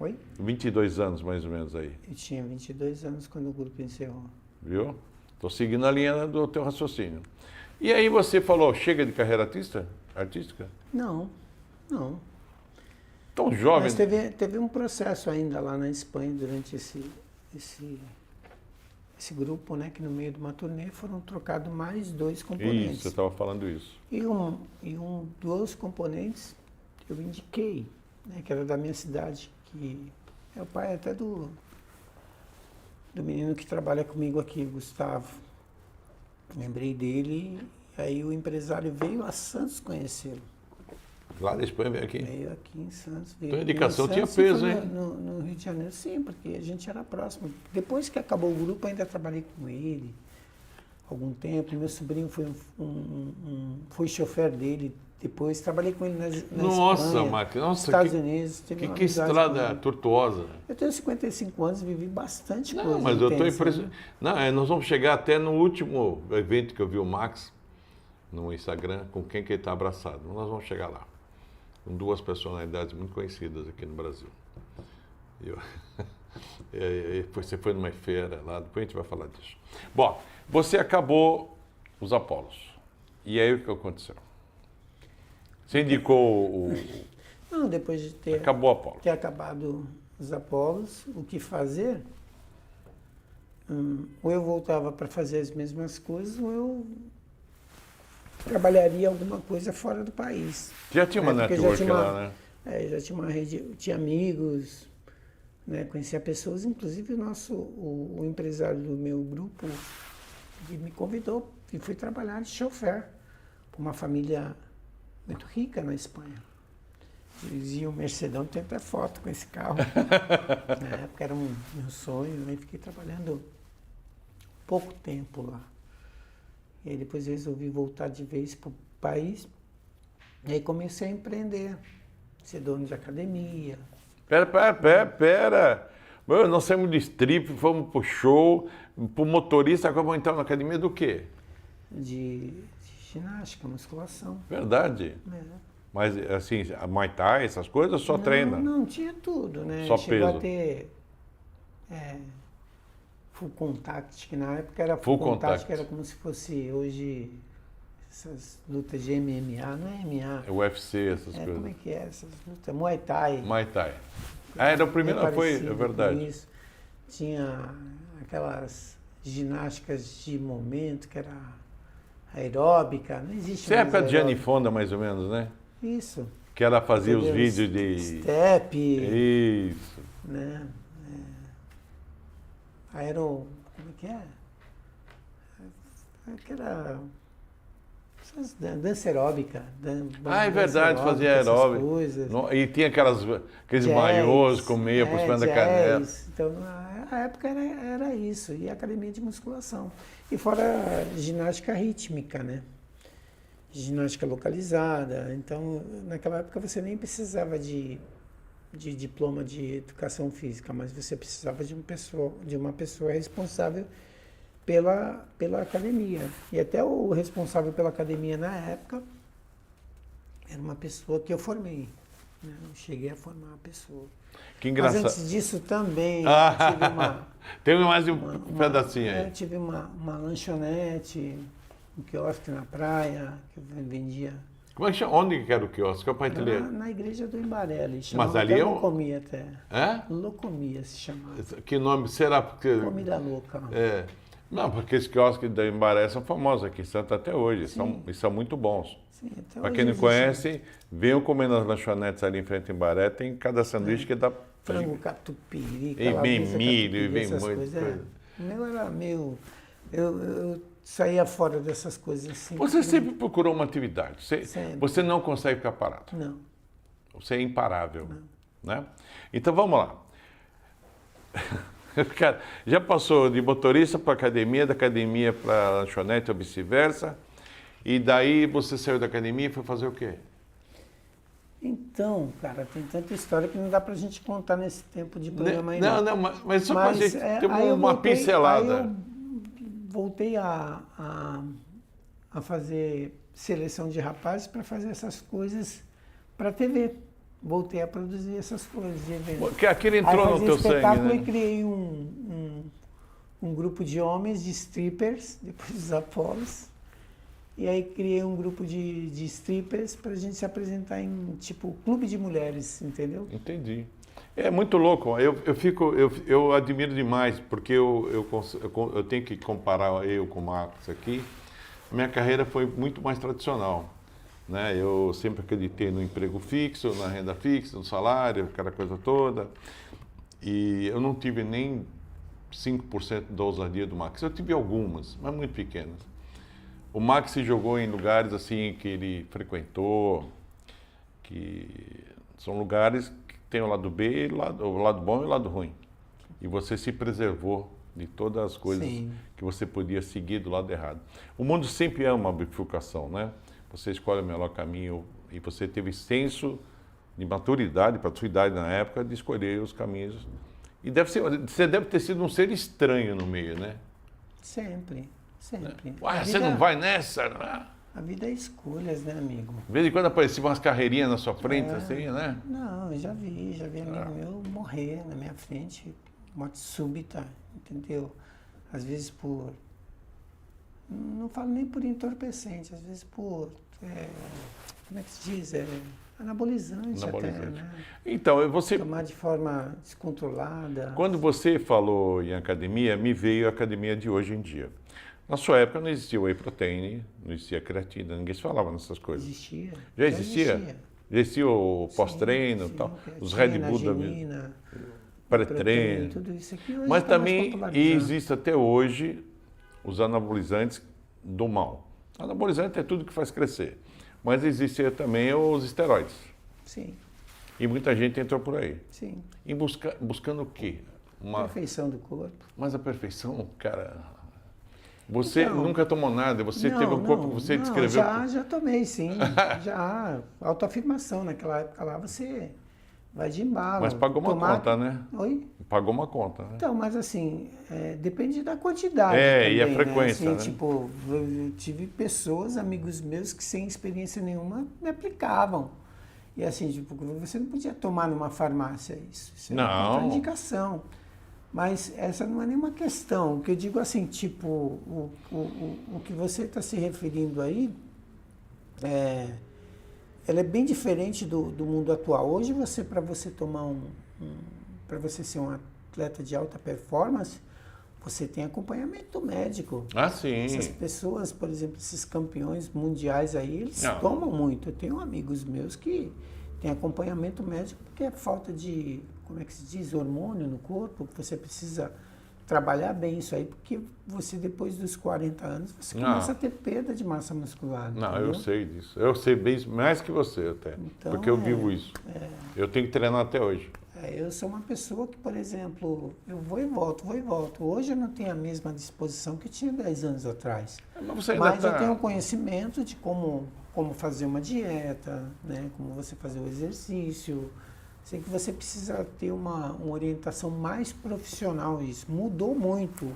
Oi? 22 anos, mais ou menos aí. Eu tinha 22 anos quando o grupo encerrou. Viu? Estou seguindo a linha do teu raciocínio. E aí você falou, chega de carreira artística? Não. Tão jovem. Mas teve um processo ainda lá na Espanha durante esse grupo, né? Que no meio de uma turnê foram trocados mais 2 componentes. Isso, você estava falando isso. E dos componentes eu indiquei, né? Que era da minha cidade, que é o pai até do menino que trabalha comigo aqui, Gustavo. Lembrei dele, aí o empresário veio a Santos conhecê-lo. Lá da Espanha veio aqui. Veio aqui em Santos. Tua indicação veio em tinha Santos e peso, foi hein? No Rio de Janeiro, sim, porque a gente era próximo. Depois que acabou o grupo, ainda trabalhei com ele algum tempo. Meu sobrinho foi chofer dele. Depois trabalhei com ele na Nossa, Espanha, Marcos, nos nossa, Estados Unidos. Tive uma que amizade estrada com ele. tortuosa. Eu tenho 55 anos e vivi bastante coisa. Não, mas eu estou intensa, impressionado. Não, nós vamos chegar até no último evento que eu vi o Max no Instagram, com quem que ele está abraçado. Nós vamos chegar lá. Com 2 personalidades muito conhecidas aqui no Brasil. Você foi numa feira lá, depois a gente vai falar disso. Bom, você acabou os Apolos. E aí o que aconteceu? Você indicou Não, depois de ter Acabou o Apolo. acabado os Apolos, o que fazer, ou eu voltava para fazer as mesmas coisas, ou eu trabalharia alguma coisa fora do país. Já tinha uma Porque network lá, né? Já tinha uma rede, tinha amigos, né, conhecia pessoas, inclusive o empresário do meu grupo ele me convidou e fui trabalhar de chofer para uma família muito rica na Espanha. Dizia o Mercedão, tem até foto com esse carro. Na época era meu sonho, aí fiquei trabalhando pouco tempo lá. E aí depois eu resolvi voltar de vez para o país. E aí comecei a empreender, ser dono de academia. Pera. Meu, nós saímos de strip, fomos pro show, pro motorista, agora vamos entrar na academia do quê? De ginástica, musculação. Verdade. É. Mas, assim, a Muay Thai, essas coisas, só treina? Não, tinha tudo, né? Só Chegou peso. a ter full contact, que na época era Full full contact, contact. que era como se fosse hoje essas lutas de MMA, não é MMA. É UFC, essas Como é coisas. que é essas lutas? Muay Thai. Muay Thai. Era o primeiro, Bem foi, parecido é com verdade. isso. Tinha aquelas ginásticas de momento, que era aeróbica, não existe Isso é a mais época de Jane aeróbica. Fonda, mais ou menos, né? Isso. Que ela fazia os Entendeu? vídeos de... Step, Isso. né? Aero... Como é que é? Aquela... Dança aeróbica. É verdade, fazia aeróbica. Coisas. E tinha aqueles Jazz, maiôs com meia por cima da jazz. canela. Então, a época era isso, e academia de musculação. E fora ginástica rítmica, né? Ginástica localizada. Então, naquela época você nem precisava de diploma de educação física, mas você precisava de uma pessoa responsável pela academia. E até o responsável pela academia na época era uma pessoa que eu formei. Né? Eu cheguei a formar a pessoa. Que Mas engraçado. antes disso também eu tive uma... Tem mais um pedacinho aí. Eu tive uma lanchonete, um quiosque na praia, que eu vendia Como é que chama? Onde que era o quiosque? Para entender. na igreja do Imbaré. Ali, Mas ali até é um- Locomia até. É? Locomia se chamava. Que nome será? Porque... Comida louca. É. Não, porque esses quiosques da Embaré são famosos aqui em Santos até hoje. E são muito bons. Sim, até Para hoje quem não existe conhece, venham comer nas lanchonetes ali em frente a Embaré. Tem cada sanduíche que dá... frango catupiry, E vem calabresa, milho, e catupiry, vem essas muita coisas. coisa. O meu era meio... Eu saía fora dessas coisas assim. Você porque sempre procurou uma atividade. Sempre. Você não consegue ficar parado. Não. Você é imparável. Né? Então vamos lá. Cara, já passou de motorista para academia, da academia para lanchonete ou vice-versa. E daí você saiu da academia e foi fazer o quê? Então, cara, tem tanta história que não dá pra gente contar nesse tempo de programa ainda. Não, mas só para a gente ter aí eu uma voltei- pincelada. Aí eu voltei a fazer seleção de rapazes para fazer essas coisas para TV. Voltei a produzir essas coisas de evento. Porque aquilo Aí entrou no fazia teu sangue, espetáculo e né? criei um grupo de homens, de strippers, depois dos Apolos. E aí criei um grupo de strippers para a gente se apresentar em, tipo, clube de mulheres, entendeu? Entendi. É muito louco. Eu admiro demais, porque eu tenho que comparar eu com o Marcos aqui. Minha carreira foi muito mais tradicional. Né? Eu sempre acreditei no emprego fixo, na renda fixa, no salário, aquela coisa toda. E eu não tive nem 5% da ousadia do Max. Eu tive algumas, mas muito pequenas. O Max se jogou em lugares assim que ele frequentou, que são lugares que tem o lado B, o lado bom e o lado ruim. E você se preservou de todas as coisas Sim. que você podia seguir do lado errado. O mundo sempre ama a bifurcação, né? Você escolhe o melhor caminho e você teve senso de maturidade, para a sua idade na época, de escolher os caminhos. E você deve ter sido um ser estranho no meio, né? Sempre. Uai, você não vai nessa? Né? A vida é escolhas, né, amigo? De vez em quando apareciam umas carreirinhas na sua frente, assim, né? Não, eu já vi amigo meu morrer na minha frente, morte súbita, entendeu? Às vezes por... Não falo nem por entorpecente, às vezes por... como é que se diz? Anabolizante, Anabolizante. até, né? Então, Tomar de forma descontrolada. quando você falou em academia, me veio a academia de hoje em dia. Na sua época não existia whey protein, não existia creatina, ninguém se falava nessas coisas. Existia. Já existia? Já existia o pós-treino e Sim, tal, creatina, os Red Bull da vida, arginina, pré-treino. tudo isso aqui hoje Mas tá mais também popularizado. existe até hoje os anabolizantes do mal. Anabolizante é tudo que faz crescer. Mas existia também os esteroides. Sim, E muita gente entrou por aí. sim. E buscando o quê? Perfeição do corpo. Mas a perfeição, cara. Você Então, nunca tomou nada, você teve um corpo que você não, descreveu. já tomei, sim. Já. Autoafirmação. Naquela época lá você vai de embalo. Mas pagou uma conta, né? Oi? Pagou uma conta, né? Então, mas assim, depende da quantidade. E a também, frequência, né? né? Assim, tipo, eu tive pessoas, amigos meus, que sem experiência nenhuma me aplicavam. E assim, tipo, você não podia tomar numa farmácia isso. Isso é uma Não. contraindicação. Mas essa não é nenhuma questão. O que eu digo assim, tipo, o que você está se referindo aí, ela é bem diferente do mundo atual. Hoje para você tomar para você ser um atleta de alta performance, você tem acompanhamento médico. Ah, sim. Essas pessoas, por exemplo, esses campeões mundiais aí, eles Não. tomam muito. Eu tenho amigos meus que têm acompanhamento médico porque é falta de, como é que se diz, hormônio no corpo. Você precisa trabalhar bem isso aí, porque você depois dos 40 anos, você Não. começa a ter perda de massa muscular. Não, entendeu? eu sei disso. Eu sei bem mais que você até. Então, porque eu vivo isso. Eu tenho que treinar até hoje. Eu sou uma pessoa que, por exemplo, eu vou e volto. Hoje eu não tenho a mesma disposição que eu tinha 10 anos atrás. Mas você ainda Mas eu tá- tenho conhecimento de como fazer uma dieta, né? Como você fazer o exercício. Sei que você precisa ter uma orientação mais profissional isso. Mudou muito,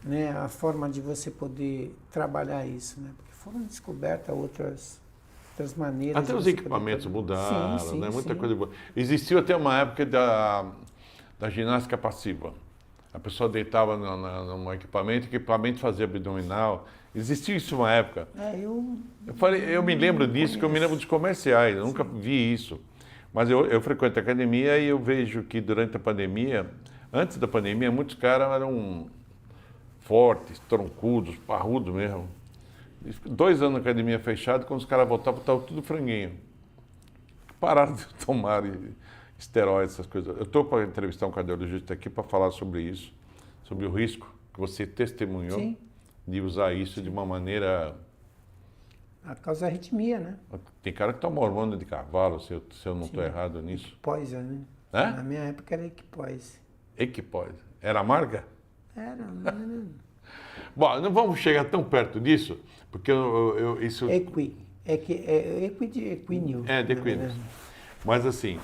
né, a forma de você poder trabalhar isso, né? Porque foram descobertas outras maneiras. Até de os você equipamentos poder mudaram, Sim, né? Muita sim. coisa boa. Existiu até uma época da ginástica passiva. A pessoa deitava num equipamento fazia abdominal. Existiu isso uma época. Eu me lembro disso, que eu me lembro dos comerciais, eu nunca vi isso. Mas eu frequento a academia e eu vejo que durante a pandemia, antes da pandemia, muitos caras eram fortes, troncudos, parrudos mesmo. 2 anos na academia fechada, quando os caras voltavam, estava tudo franguinho. Pararam de tomar esteroides, essas coisas. Eu estou para entrevistar um cardiologista aqui para falar sobre isso, sobre o risco que você testemunhou Sim. de usar isso de uma maneira... A causa arritmia, né? Tem cara que toma hormônio de cavalo, se eu não estou errado nisso. Equipoisa, né? Hã? Na minha época era equipoise. Equipose. Era amarga? Era. Bom, não vamos chegar tão perto disso, porque isso... Equi de equíneo. De equíneos. Mas assim,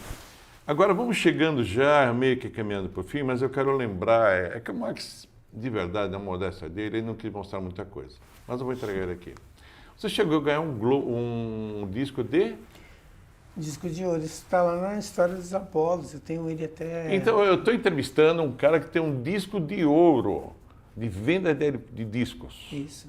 agora vamos chegando já, meio que caminhando para o fim, mas eu quero lembrar, é que o Max, de verdade, na modéstia dele, ele não quis mostrar muita coisa. Mas eu vou entregar ele aqui. Você chegou a ganhar um disco de... Disco de ouro. Isso está lá na história dos Apolos. Eu tenho ele até... Então, eu estou entrevistando um cara que tem um disco de ouro, de venda de discos. Isso.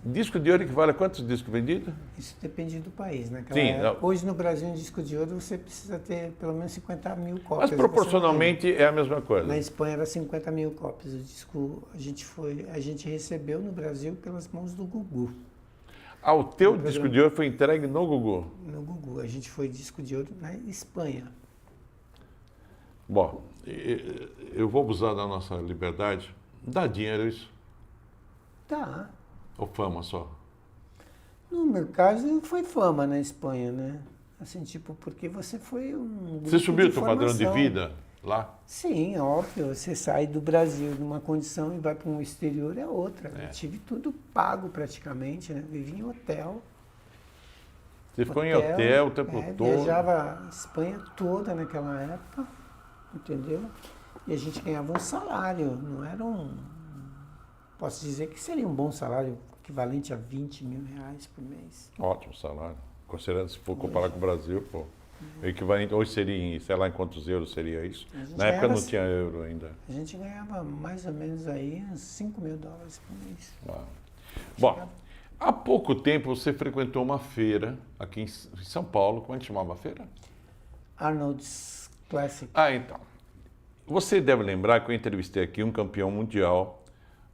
Disco de ouro equivale a quantos discos vendidos? Isso depende do país, né? Sim, Hoje no Brasil, um disco de ouro, você precisa ter pelo menos 50 mil Mas cópias. proporcionalmente é a mesma coisa. Na Espanha era 50 mil cópias. O disco a gente recebeu no Brasil pelas mãos do Gugu. O teu disco de ouro foi entregue no Gugu? No Gugu. A gente foi disco de ouro na Espanha. Bom, eu vou abusar da nossa liberdade. Dá dinheiro isso? Tá. Ou fama só? No meu caso, foi fama na Espanha, né? Assim, tipo, porque você foi um... Você subiu o grupo teu padrão de formação. vida lá? Sim, óbvio. Você sai do Brasil numa condição e vai para um exterior é outra. É. Eu tive tudo pago praticamente, né? Vivi em hotel. Você ficou em hotel o tempo todo? Viajava a Espanha toda naquela época, entendeu? E a gente ganhava um salário, não era Posso dizer que seria um bom salário, equivalente a 20 mil reais por mês. Ótimo salário. Considerando, se for comparar com o Brasil, pô. O equivalente, hoje seria, sei lá em quantos euros seria isso. Na época não tinha euro ainda. A gente ganhava mais ou menos aí uns 5 mil dólares por mês. Uau. Bom, Há pouco tempo você frequentou uma feira aqui em São Paulo. Como é que chamava a feira? Arnold's Classic. Ah, então. Você deve lembrar que eu entrevistei aqui um campeão mundial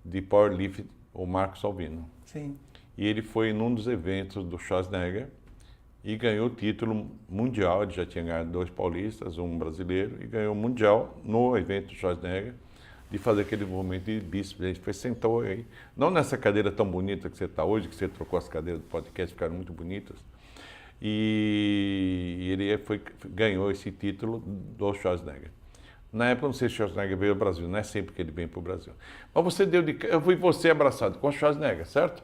de powerlifting, o Marcos Alvino. Sim. E ele foi num dos eventos do Schwarzenegger e ganhou o título mundial. Ele já tinha ganhado 2 paulistas, um brasileiro, e ganhou o mundial no evento do Schwarzenegger de fazer aquele movimento de bíceps. Ele foi, sentou aí, não nessa cadeira tão bonita que você está hoje, que você trocou as cadeiras do podcast, ficaram muito bonitas. E ele ganhou esse título do Schwarzenegger. Na época, não sei se o Schwarzenegger veio ao Brasil, não é sempre que ele vem para o Brasil. Mas você eu vi você abraçado com o Schwarzenegger, certo?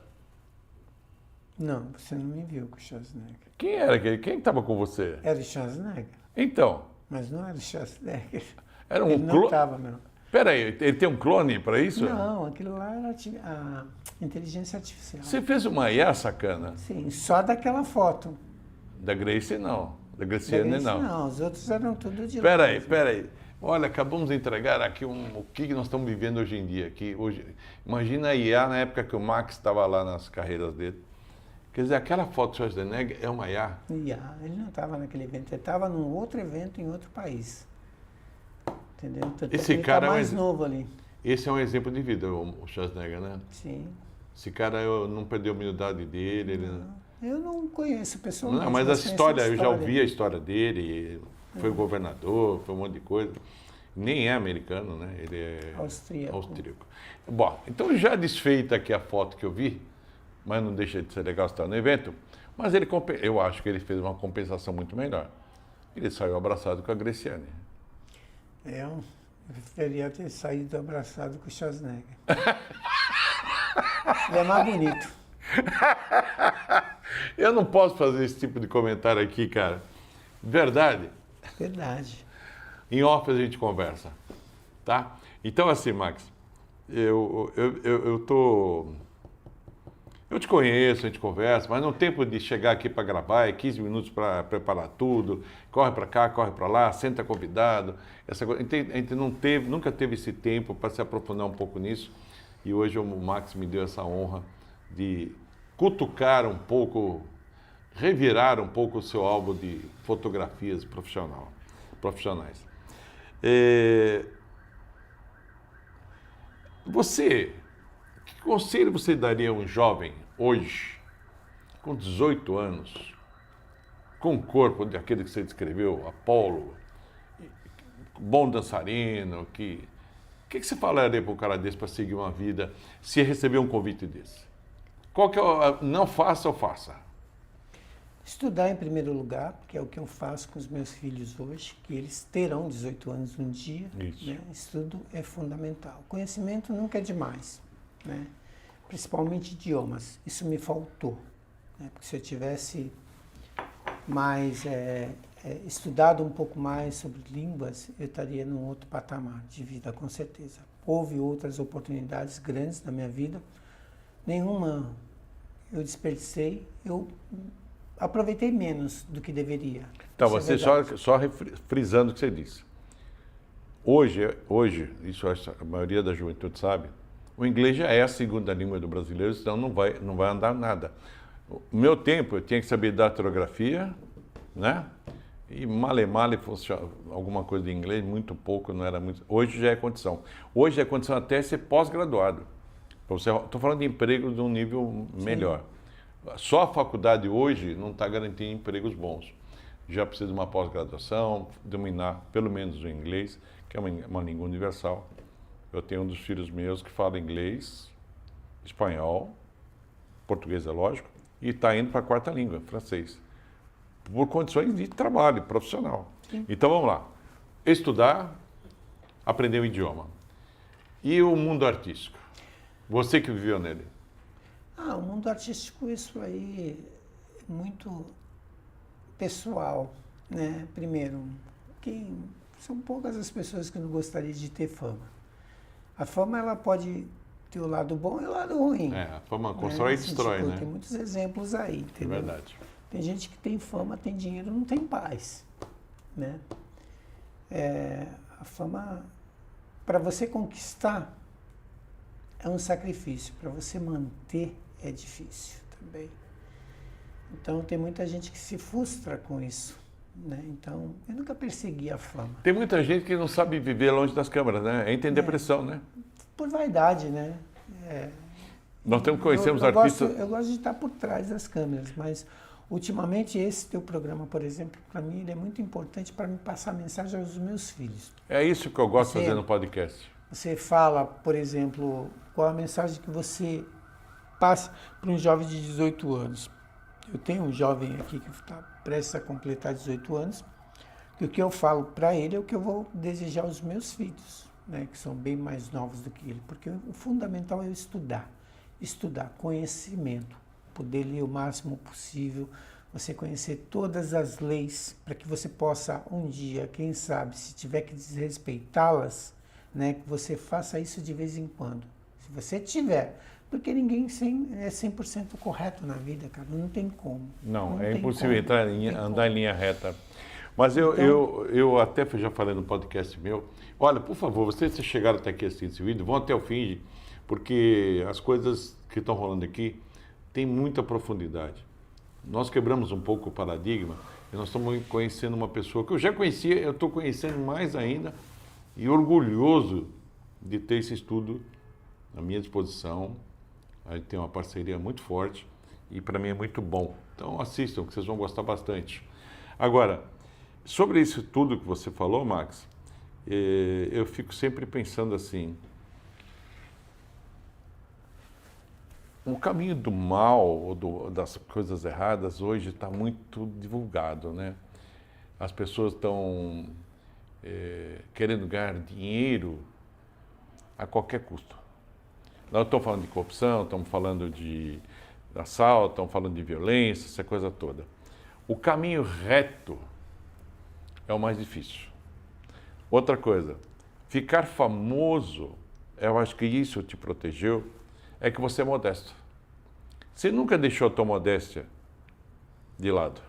Não, você não me viu com o Schwarzenegger. Quem era aquele? Quem estava com você? Era o Schwarzenegger, Então, mas não era o Schwarzenegger. era um Ele não clone. estava, não. Peraí, ele tem um clone para isso? Não, aquilo lá era a inteligência artificial. Você fez uma IA sacana? Sim, só daquela foto. Da Grace não. Da Da Graciane Grace, não. não, os outros eram tudo de lá. Peraí. Olha, acabamos de entregar aqui o que nós estamos vivendo hoje em dia. Imagina a IA na época que o Max estava lá nas carreiras dele. Quer dizer, aquela foto do Schwarzenegger é uma IA? Ele não estava naquele evento, ele estava num outro evento em outro país. Entendeu? Tanto Esse ele cara é tá um mais ex- novo ali. Esse é um exemplo de vida, o Schwarzenegger, né? Sim. Esse cara não perdeu a humildade dele. Eu não conheço pessoalmente. Não, mas a conheço história, eu já ouvi a história dele. Foi governador, foi um monte de coisa. Nem é americano, né? Ele é austríaco. Bom, então já desfeita aqui a foto que eu vi, mas não deixa de ser legal estar no evento, mas eu acho que ele fez uma compensação muito melhor. Ele saiu abraçado com a Graciane. Eu preferia ter saído abraçado com o Schwarzenegger. Ele é mais bonito. Eu não posso fazer esse tipo de comentário aqui, cara. Verdade. Verdade. Em off a gente conversa, tá? Então assim, Max, eu te conheço, a gente conversa, mas no tempo de chegar aqui para gravar é 15 minutos para preparar tudo, corre para cá, corre para lá, senta convidado, essa coisa. A gente nunca teve esse tempo para se aprofundar um pouco nisso, e hoje o Max me deu essa honra de cutucar um pouco, revirar um pouco o seu álbum de fotografias profissionais. Que conselho você daria a um jovem hoje, com 18 anos, com o corpo daquele que você descreveu, Apolo, bom dançarino, o que você falaria para um cara desse para seguir uma vida, se receber um convite desse? Qual que é não faça ou faça? Estudar em primeiro lugar, que é o que eu faço com os meus filhos hoje, que eles terão 18 anos um dia. Isso. Né? Estudo é fundamental. Conhecimento nunca é demais, né? Principalmente idiomas. Isso me faltou, né? Porque se eu tivesse mais estudado um pouco mais sobre línguas, eu estaria num outro patamar de vida, com certeza. Houve outras oportunidades grandes na minha vida, nenhuma eu desperdicei, eu aproveitei menos do que deveria. Então, Isso é você verdade. só frisando o que você disse. Hoje, isso a maioria da juventude sabe, o inglês já é a segunda língua do brasileiro, senão não vai andar nada. No meu tempo, eu tinha que saber datilografia, né? E male alguma coisa de inglês, muito pouco, não era muito. Hoje já é condição. Hoje é condição até ser pós-graduado. Estou falando de emprego de um nível melhor. Só a faculdade hoje não está garantindo empregos bons. Já precisa de uma pós-graduação, dominar pelo menos o inglês, que é uma língua universal. Eu tenho um dos filhos meus que fala inglês, espanhol, português é lógico, e está indo para a quarta língua, francês, por condições de trabalho profissional. Sim. Então vamos lá. Estudar, aprender o idioma. E o mundo artístico? Você que viveu nele. O mundo artístico, isso aí é muito pessoal, né? Primeiro, são poucas as pessoas que não gostariam de ter fama. A fama, ela pode ter o lado bom e o lado ruim. A fama constrói e Assim, destrói, né? Tem muitos exemplos aí, É entendeu? verdade. Tem gente que tem fama, tem dinheiro, não tem paz, né? A fama, para você conquistar, é um sacrifício. Para você manter, é difícil, tá? também. Então tem muita gente que se frustra com isso, né? Então eu nunca persegui a fama. Tem muita gente que não sabe viver longe das câmeras, né? Entra em depressão, né? Por vaidade, né? Nós conhecemos eu artistas... eu gosto de estar por trás das câmeras, mas ultimamente esse teu programa, por exemplo, para mim ele é muito importante para me passar a mensagem aos meus filhos. É isso que eu gosto de Você- fazer no podcast. Você fala, por exemplo, qual a mensagem que você passa para um jovem de 18 anos. Eu tenho um jovem aqui que está prestes a completar 18 anos, que o que eu falo para ele é o que eu vou desejar aos meus filhos, né, que são bem mais novos do que ele, porque o fundamental é eu estudar conhecimento, poder ler o máximo possível, você conhecer todas as leis, para que você possa um dia, quem sabe, se tiver que desrespeitá-las, né, que você faça isso de vez em quando. Se você tiver, porque ninguém é 100% correto na vida, cara, não tem como. Não, é tem impossível como, andar em linha reta. Mas eu até já falei no podcast meu, olha, por favor, vocês que chegaram até aqui assistindo esse vídeo, vão até o fim, porque as coisas que estão rolando aqui têm muita profundidade. Nós quebramos um pouco o paradigma e nós estamos conhecendo uma pessoa que eu já conhecia, eu estou conhecendo mais ainda e orgulhoso de ter esse estudo à minha disposição. A gente tem uma parceria muito forte e para mim é muito bom. Então assistam, que vocês vão gostar bastante. Agora, sobre isso tudo que você falou, Max, eu fico sempre pensando assim, o caminho do mal ou das coisas erradas hoje está muito divulgado, né? As pessoas estão querendo ganhar dinheiro a qualquer custo. Nós estamos falando de corrupção, estamos falando de assalto, estamos falando de violência, essa coisa toda. O caminho reto é o mais difícil. Outra coisa, ficar famoso, eu acho que isso te protegeu, é que você é modesto. Você nunca deixou a tua modéstia de lado.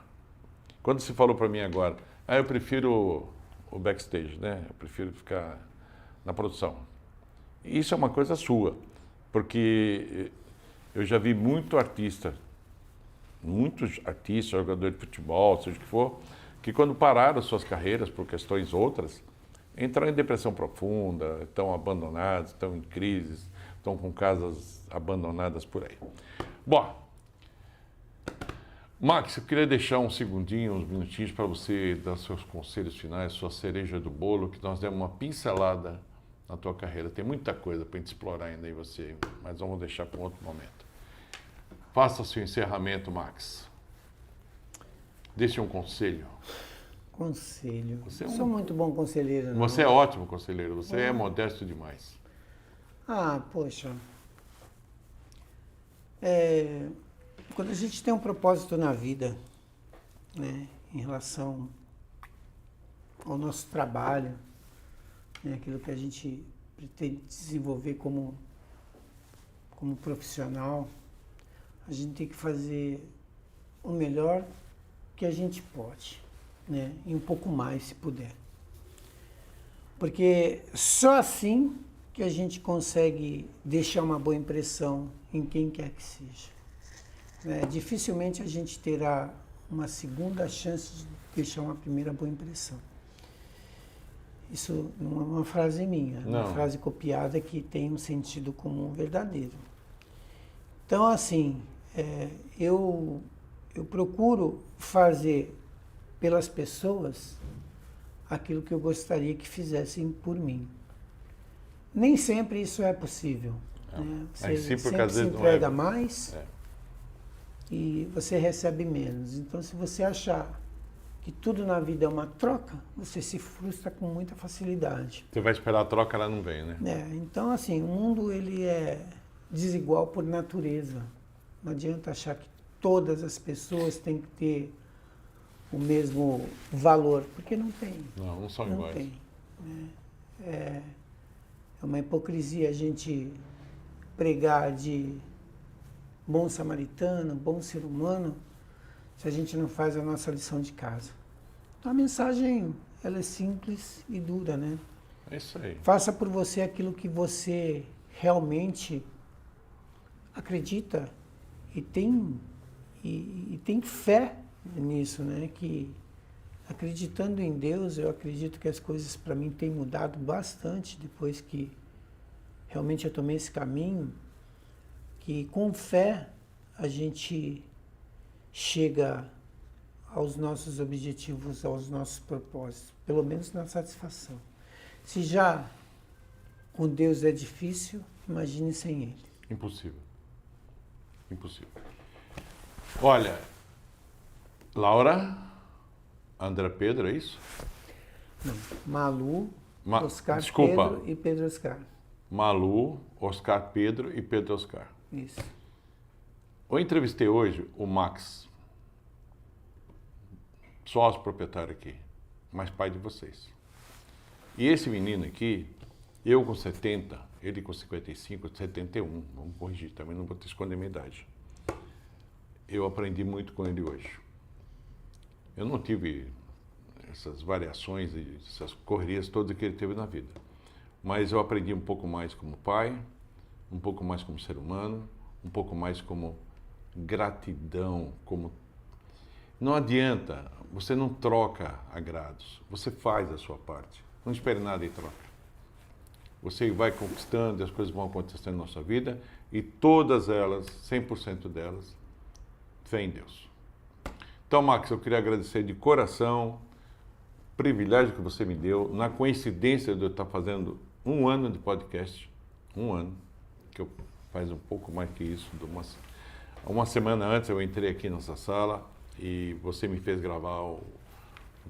Quando você falou para mim agora, eu prefiro o backstage, né? Eu prefiro ficar na produção. Isso é uma coisa sua, porque eu já vi muitos artistas, jogadores de futebol, seja o que for, que quando pararam suas carreiras por questões outras, entraram em depressão profunda, estão abandonados, estão em crises, estão com casas abandonadas por aí. Bom, Max, eu queria deixar uns segundinhos, uns minutinhos para você dar seus conselhos finais, sua cereja do bolo, que nós demos uma pincelada na tua carreira. Tem muita coisa para a gente explorar ainda em você, mas vamos deixar para um outro momento. Faça seu encerramento, Max. Deixe um conselho. Conselho. Você Sou muito bom conselheiro, não. Você é ótimo conselheiro, você é modesto demais. Poxa. Quando a gente tem um propósito na vida, né, em relação ao nosso trabalho, né, aquilo que a gente pretende desenvolver como profissional, a gente tem que fazer o melhor que a gente pode, né, e um pouco mais se puder. Porque só assim que a gente consegue deixar uma boa impressão em quem quer que seja. Dificilmente a gente terá uma segunda chance de deixar uma primeira boa impressão. Isso não é uma frase minha, é uma frase copiada que tem um sentido comum verdadeiro. Então, assim, eu procuro fazer pelas pessoas aquilo que eu gostaria que fizessem por mim. Nem sempre isso é possível. Né? Você sempre se entrega mais e você recebe menos. Então, se você achar que tudo na vida é uma troca, você se frustra com muita facilidade. Você vai esperar a troca, ela não vem, né? Então, assim, o mundo ele é desigual por natureza. Não adianta achar que todas as pessoas têm que ter o mesmo valor, porque não tem. Não são não iguais. Tem, né? É uma hipocrisia a gente pregar de bom samaritano, bom ser humano, se a gente não faz a nossa lição de casa. Então a mensagem, ela é simples e dura, né? É isso aí. Faça por você aquilo que você realmente acredita tem fé nisso, né? Que acreditando em Deus, eu acredito que as coisas para mim têm mudado bastante depois que realmente eu tomei esse caminho, que com fé a gente chega aos nossos objetivos, aos nossos propósitos, pelo menos na satisfação. Se já com Deus é difícil, imagine sem Ele. Impossível. Impossível. Olha, Laura, André Pedro, é isso? Não, Malu, Oscar Desculpa. Pedro e Pedro Oscar. Malu, Oscar Pedro e Pedro Oscar. Isso. Eu entrevistei hoje o Max, sócio proprietário aqui, mas pai de vocês. E esse menino aqui, eu com 70, ele com 55, 71, vamos corrigir, também não vou te esconder a minha idade. Eu aprendi muito com ele hoje. Eu não tive essas variações, essas correrias todas que ele teve na vida. Mas eu aprendi um pouco mais como pai, um pouco mais como ser humano, um pouco mais como gratidão, como... Não adianta, você não troca agrados, você faz a sua parte. Não espere nada em troca. Você vai conquistando e as coisas vão acontecendo na sua vida e todas elas, 100% delas, fé em Deus. Então, Max, eu queria agradecer de coração o privilégio que você me deu, na coincidência de eu estar fazendo 1 ano de podcast, 1 ano, que eu faz um pouco mais que isso, uma semana antes eu entrei aqui nessa sala e você me fez gravar o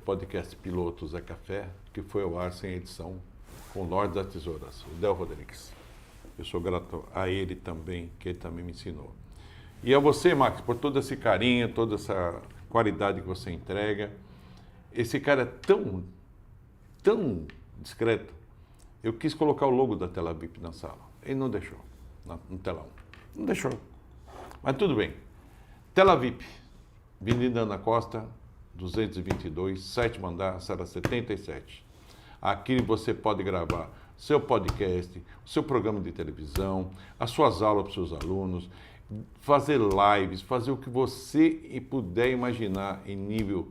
podcast piloto Zé Café, que foi ao ar sem edição, com o Lorde das Tesouras, o Del Rodrigues. Eu sou grato a ele também, que ele também me ensinou. E a você, Max, por todo esse carinho, toda essa qualidade que você entrega. Esse cara é tão discreto. Eu quis colocar o logo da Tela VIP na sala. Ele não deixou, no telão. Não deixou. Mas tudo bem. Tela VIP, Avenida Ana Costa, 222, 7º andar, sala 77. Aqui você pode gravar seu podcast, o seu programa de televisão, as suas aulas para os seus alunos, fazer lives, fazer o que você puder imaginar em nível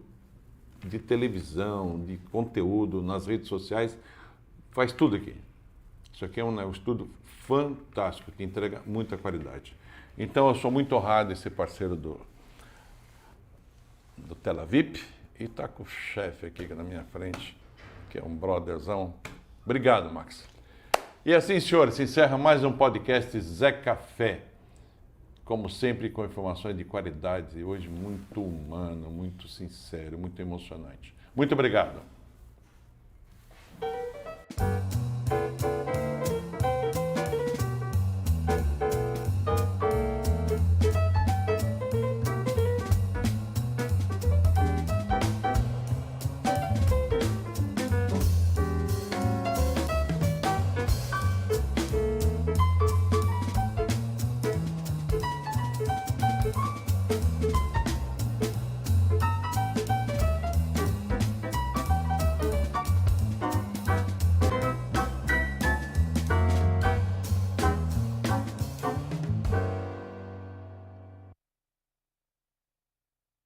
de televisão, de conteúdo, nas redes sociais, faz tudo aqui. Isso aqui é um estudo fantástico, que entrega muita qualidade. Então, eu sou muito honrado em ser parceiro do Tela VIP e está com o chefe aqui na minha frente, que é um brotherzão. Obrigado, Max. E assim, senhores, se encerra mais um podcast Zé Café. Como sempre, com informações de qualidade e hoje muito humano, muito sincero, muito emocionante. Muito obrigado.